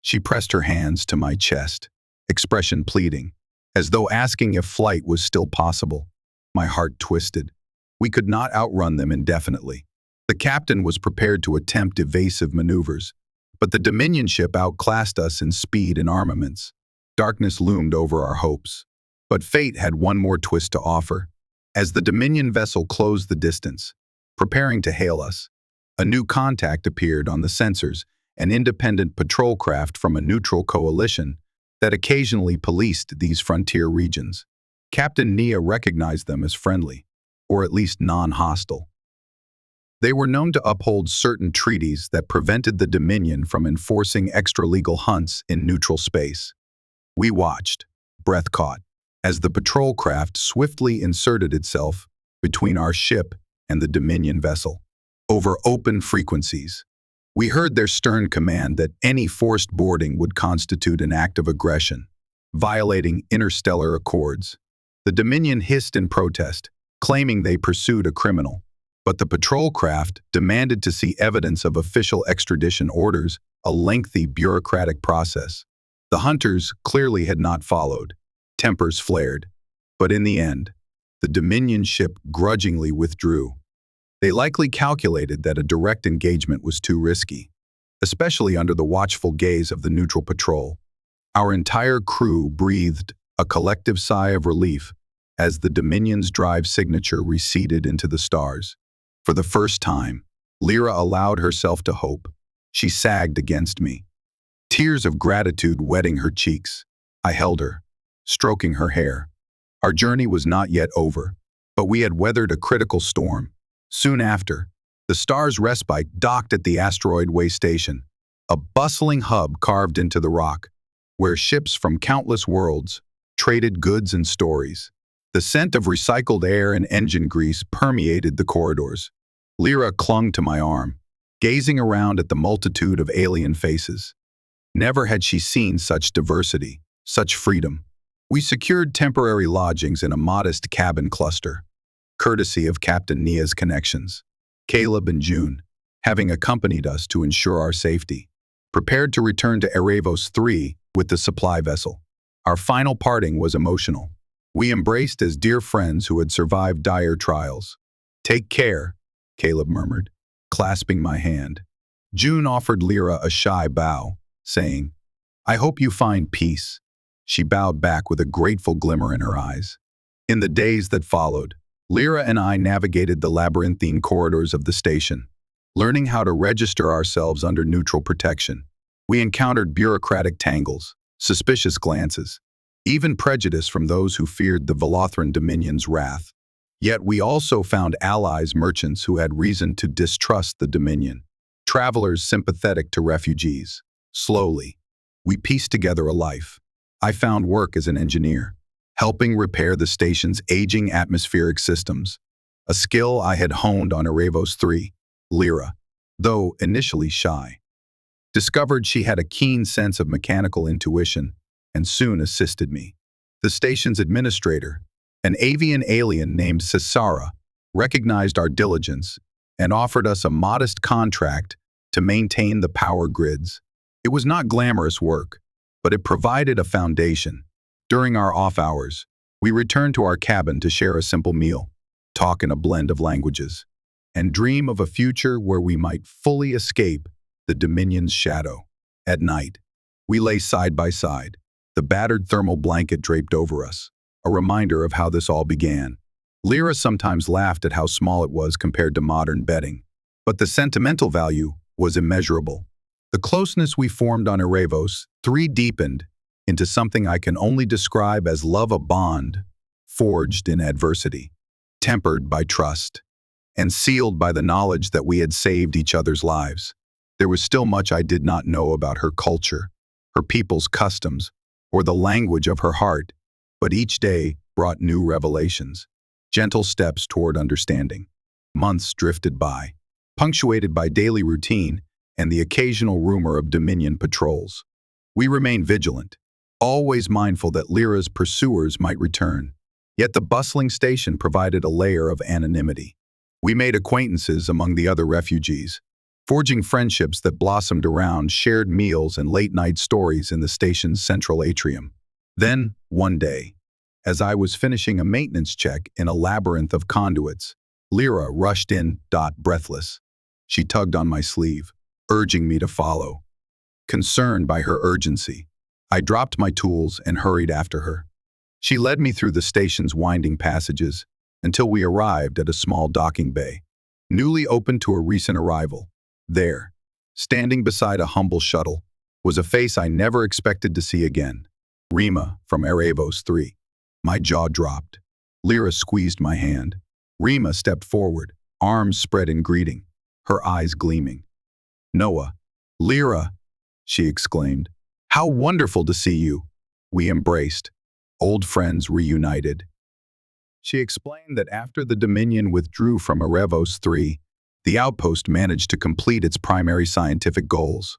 She pressed her hands to my chest, expression pleading, as though asking if flight was still possible. My heart twisted. We could not outrun them indefinitely. The captain was prepared to attempt evasive maneuvers, but the Dominion ship outclassed us in speed and armaments. Darkness loomed over our hopes. But fate had one more twist to offer. As the Dominion vessel closed the distance, preparing to hail us, a new contact appeared on the sensors, an independent patrol craft from a neutral coalition that occasionally policed these frontier regions. Captain Nia recognized them as friendly, or at least non-hostile. They were known to uphold certain treaties that prevented the Dominion from enforcing extra-legal hunts in neutral space. We watched, breath caught, as the patrol craft swiftly inserted itself between our ship and the Dominion vessel. Over open frequencies, we heard their stern command that any forced boarding would constitute an act of aggression, violating interstellar accords. The Dominion hissed in protest, claiming they pursued a criminal, but the patrol craft demanded to see evidence of official extradition orders, a lengthy bureaucratic process. The hunters clearly had not followed. Tempers flared, but in the end, the Dominion ship grudgingly withdrew. They likely calculated that a direct engagement was too risky, especially under the watchful gaze of the neutral patrol. Our entire crew breathed a collective sigh of relief as the Dominion's drive signature receded into the stars. For the first time, Lira allowed herself to hope. She sagged against me, tears of gratitude wetting her cheeks. I held her, stroking her hair. Our journey was not yet over, but we had weathered a critical storm. Soon after, the Star's respite docked at the asteroid way station, a bustling hub carved into the rock, where ships from countless worlds traded goods and stories. The scent of recycled air and engine grease permeated the corridors. Lira clung to my arm, gazing around at the multitude of alien faces. Never had she seen such diversity, such freedom. We secured temporary lodgings in a modest cabin cluster, courtesy of Captain Nia's connections. Caleb and June, having accompanied us to ensure our safety, prepared to return to Aravos 3 with the supply vessel. Our final parting was emotional. We embraced as dear friends who had survived dire trials. "Take care," Caleb murmured, clasping my hand. June offered Lira a shy bow, saying, "I hope you find peace." She bowed back with a grateful glimmer in her eyes. In the days that followed, Lira and I navigated the labyrinthine corridors of the station, learning how to register ourselves under neutral protection. We encountered bureaucratic tangles, suspicious glances, even prejudice from those who feared the Velothran Dominion's wrath. Yet we also found allies merchants who had reason to distrust the Dominion, travelers sympathetic to refugees. Slowly, we pieced together a life. I found work as an engineer, helping repair the station's aging atmospheric systems, a skill I had honed on Aravos 3. Lira, though initially shy, discovered she had a keen sense of mechanical intuition and soon assisted me. The station's administrator, an avian alien named Cesara, recognized our diligence and offered us a modest contract to maintain the power grids. It was not glamorous work, but it provided a foundation. During our off hours, we returned to our cabin to share a simple meal, talk in a blend of languages, and dream of a future where we might fully escape the Dominion's shadow. At night, we lay side by side, the battered thermal blanket draped over us, a reminder of how this all began. Lira sometimes laughed at how small it was compared to modern bedding, but the sentimental value was immeasurable. The closeness we formed on Aravos 3 deepened into something I can only describe as love, a bond forged in adversity, tempered by trust, and sealed by the knowledge that we had saved each other's lives. There was still much I did not know about her culture, her people's customs, or the language of her heart, but each day brought new revelations, gentle steps toward understanding. Months drifted by, punctuated by daily routine and the occasional rumor of Dominion patrols. We remained vigilant, always mindful that Lira's pursuers might return. Yet the bustling station provided a layer of anonymity. We made acquaintances among the other refugees, forging friendships that blossomed around shared meals and late-night stories in the station's central atrium. Then, one day, as I was finishing a maintenance check in a labyrinth of conduits, Lira rushed in, breathless. She tugged on my sleeve, urging me to follow. Concerned by her urgency, I dropped my tools and hurried after her. She led me through the station's winding passages until we arrived at a small docking bay, newly opened to a recent arrival. There, standing beside a humble shuttle, was a face I never expected to see again. Rima from Aravos 3. My jaw dropped. Lira squeezed my hand. Rima stepped forward, arms spread in greeting, her eyes gleaming. "Noah, Lira," she exclaimed. "How wonderful to see you." We embraced, old friends reunited. She explained that after the Dominion withdrew from Aravos 3, the outpost managed to complete its primary scientific goals,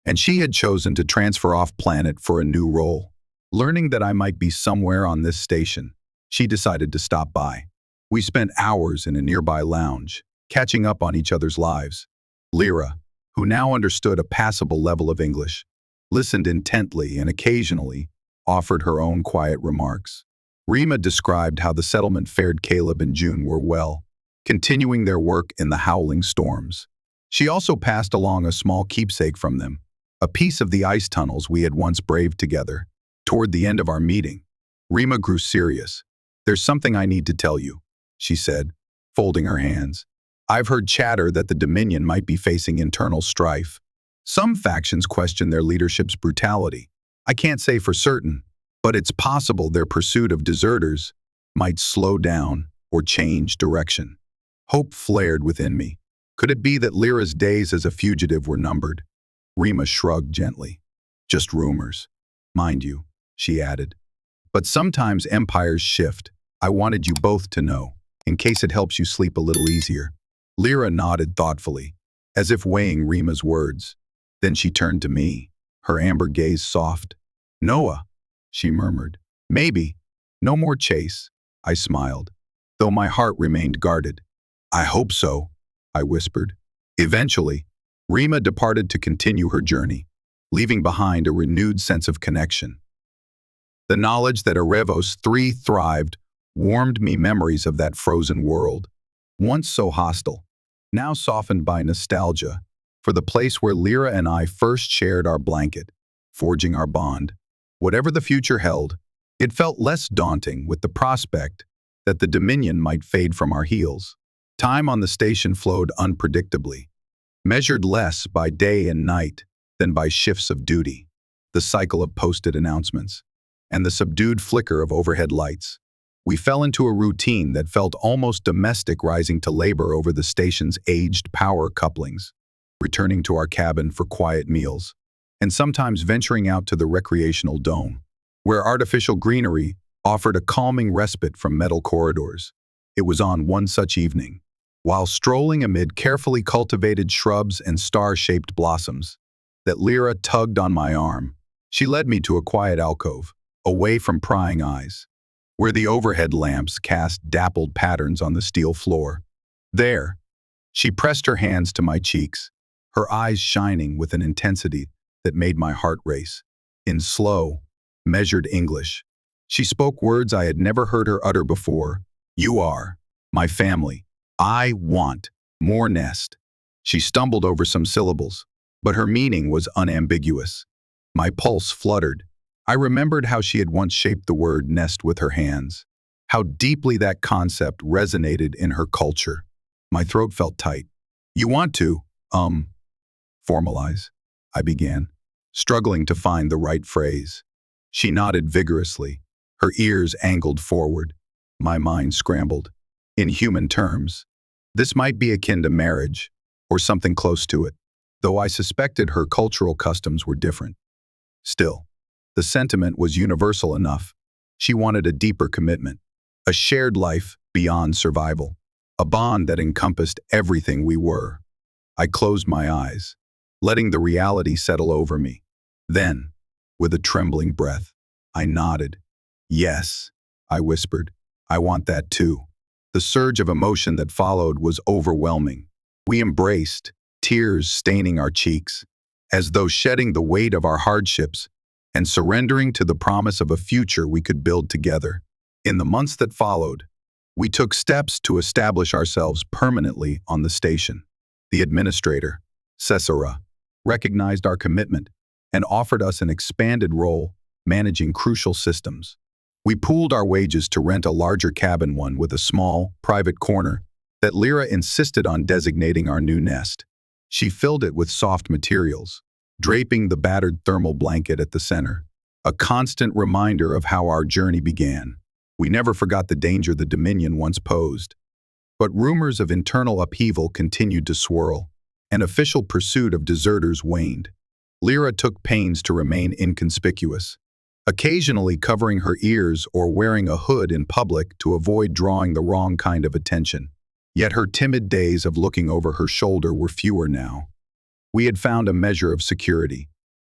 and she had chosen to transfer off-planet for a new role. Learning that I might be somewhere on this station, she decided to stop by. We spent hours in a nearby lounge, catching up on each other's lives. Lira, who now understood a passable level of English, listened intently and occasionally offered her own quiet remarks. Rima described how the settlement fared. Caleb and June were well, continuing their work in the howling storms. She also passed along a small keepsake from them, a piece of the ice tunnels we had once braved together. Toward the end of our meeting, Rima grew serious. "There's something I need to tell you," she said, folding her hands. "I've heard chatter that the Dominion might be facing internal strife. Some factions question their leadership's brutality. I can't say for certain, but it's possible their pursuit of deserters might slow down or change direction." Hope flared within me. Could it be that Lira's days as a fugitive were numbered? Rima shrugged gently. "Just rumors. Mind you," she added. "But sometimes empires shift. I wanted you both to know, in case it helps you sleep a little easier." Lira nodded thoughtfully, as if weighing Rima's words. Then she turned to me, her amber gaze soft. "Noah," she murmured. "Maybe. No more chase," I smiled, though my heart remained guarded. "I hope so," I whispered. Eventually, Rima departed to continue her journey, leaving behind a renewed sense of connection. The knowledge that Aravos 3 thrived warmed me memories of that frozen world, once so hostile, now softened by nostalgia, for the place where Lira and I first shared our blanket, forging our bond. Whatever the future held, it felt less daunting with the prospect that the Dominion might fade from our heels. Time on the station flowed unpredictably, measured less by day and night than by shifts of duty, the cycle of posted announcements, and the subdued flicker of overhead lights. We fell into a routine that felt almost domestic, rising to labor over the station's aged power couplings, returning to our cabin for quiet meals, and sometimes venturing out to the recreational dome, where artificial greenery offered a calming respite from metal corridors. It was on one such evening, while strolling amid carefully cultivated shrubs and star-shaped blossoms, that Lira tugged on my arm. She led me to a quiet alcove, away from prying eyes, where the overhead lamps cast dappled patterns on the steel floor. There, she pressed her hands to my cheeks, her eyes shining with an intensity that made my heart race. In slow, measured English, she spoke words I had never heard her utter before. "You are my family. I want more Nest." She stumbled over some syllables, but her meaning was unambiguous. My pulse fluttered. I remembered how she had once shaped the word nest with her hands, how deeply that concept resonated in her culture. My throat felt tight. "You want to, formalize," I began, struggling to find the right phrase. She nodded vigorously, her ears angled forward. My mind scrambled. In human terms, this might be akin to marriage, or something close to it, though I suspected her cultural customs were different. Still, the sentiment was universal enough. She wanted a deeper commitment, a shared life beyond survival, a bond that encompassed everything we were. I closed my eyes, letting the reality settle over me. Then, with a trembling breath, I nodded. "Yes," I whispered, "I want that too." The surge of emotion that followed was overwhelming. We embraced, tears staining our cheeks, as though shedding the weight of our hardships and surrendering to the promise of a future we could build together. In the months that followed, we took steps to establish ourselves permanently on the station. The administrator, Cesara, recognized our commitment and offered us an expanded role managing crucial systems. We pooled our wages to rent a larger cabin, one with a small, private corner that Lira insisted on designating our new nest. She filled it with soft materials, draping the battered thermal blanket at the center, a constant reminder of how our journey began. We never forgot the danger the Dominion once posed. But rumors of internal upheaval continued to swirl, and official pursuit of deserters waned. Lira took pains to remain inconspicuous, occasionally covering her ears or wearing a hood in public to avoid drawing the wrong kind of attention. Yet her timid days of looking over her shoulder were fewer now. We had found a measure of security,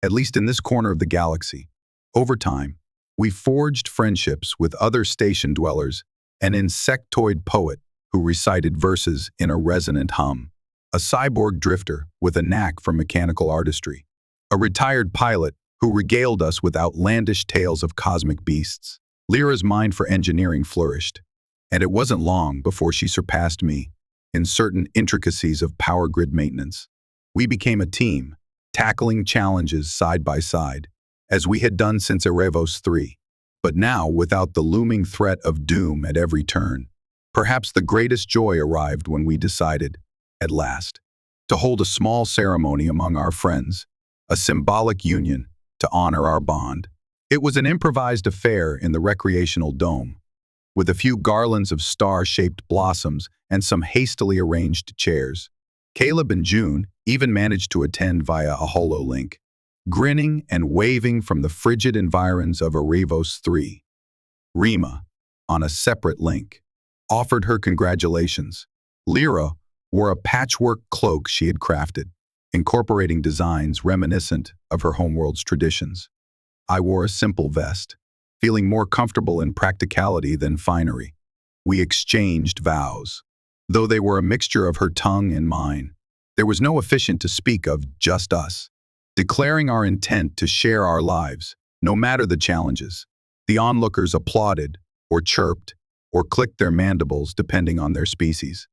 at least in this corner of the galaxy. Over time, we forged friendships with other station dwellers, an insectoid poet who recited verses in a resonant hum, a cyborg drifter with a knack for mechanical artistry, a retired pilot who regaled us with outlandish tales of cosmic beasts. Lira's mind for engineering flourished, and it wasn't long before she surpassed me in certain intricacies of power grid maintenance. We became a team, tackling challenges side by side, as we had done since Aravos 3. but now without the looming threat of doom at every turn. Perhaps the greatest joy arrived when we decided, at last, to hold a small ceremony among our friends, a symbolic union to honor our bond. It was an improvised affair in the recreational dome, with a few garlands of star-shaped blossoms and some hastily arranged chairs. Caleb and June even managed to attend via a HoloLink, grinning and waving from the frigid environs of Aravos 3. Rima, on a separate link, offered her congratulations. Lira wore a patchwork cloak she had crafted, incorporating designs reminiscent of her homeworld's traditions. I wore a simple vest, feeling more comfortable in practicality than finery. We exchanged vows. Though they were a mixture of her tongue and mine, there was no officiant to speak of, just us, declaring our intent to share our lives, no matter the challenges. The onlookers applauded, or chirped, or clicked their mandibles depending on their species.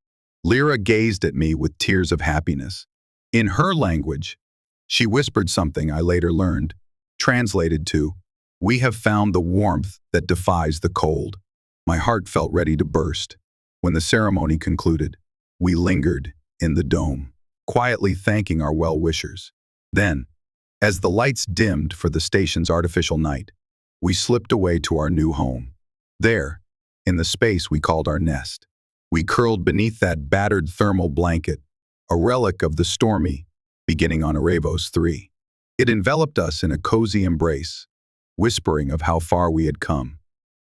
Lira gazed at me with tears of happiness. In her language, she whispered something I later learned, translated to, "We have found the warmth that defies the cold." My heart felt ready to burst. When the ceremony concluded, we lingered in the dome, quietly thanking our well-wishers. Then, as the lights dimmed for the station's artificial night, we slipped away to our new home. There, in the space we called our nest, we curled beneath that battered thermal blanket, a relic of the stormy beginning on Aravos 3. It enveloped us in a cozy embrace, whispering of how far we had come.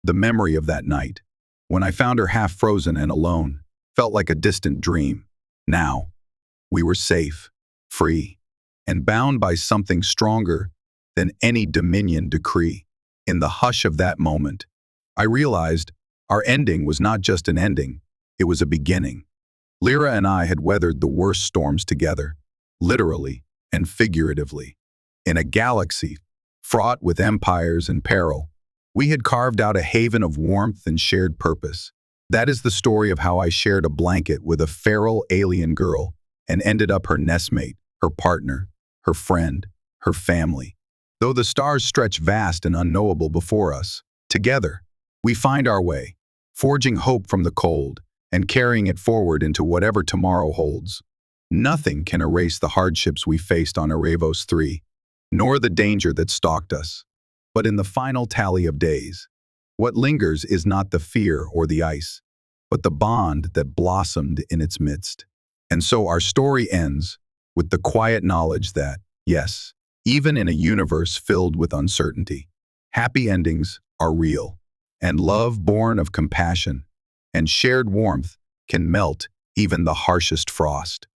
The memory of that night, when I found her half frozen and alone, felt like a distant dream. Now, we were safe, free, and bound by something stronger than any dominion decree. In the hush of that moment, I realized our ending was not just an ending, it was a beginning. Lira and I had weathered the worst storms together, literally and figuratively. In a galaxy fraught with empires and peril, we had carved out a haven of warmth and shared purpose. That is the story of how I shared a blanket with a feral alien girl and ended up her nestmate, her partner, her friend, her family. Though the stars stretch vast and unknowable before us, together, we find our way, forging hope from the cold and carrying it forward into whatever tomorrow holds. Nothing can erase the hardships we faced on Aravos 3, nor the danger that stalked us. But in the final tally of days, what lingers is not the fear or the ice, but the bond that blossomed in its midst. And so our story ends with the quiet knowledge that, yes, even in a universe filled with uncertainty, happy endings are real, and love born of compassion and shared warmth can melt even the harshest frost.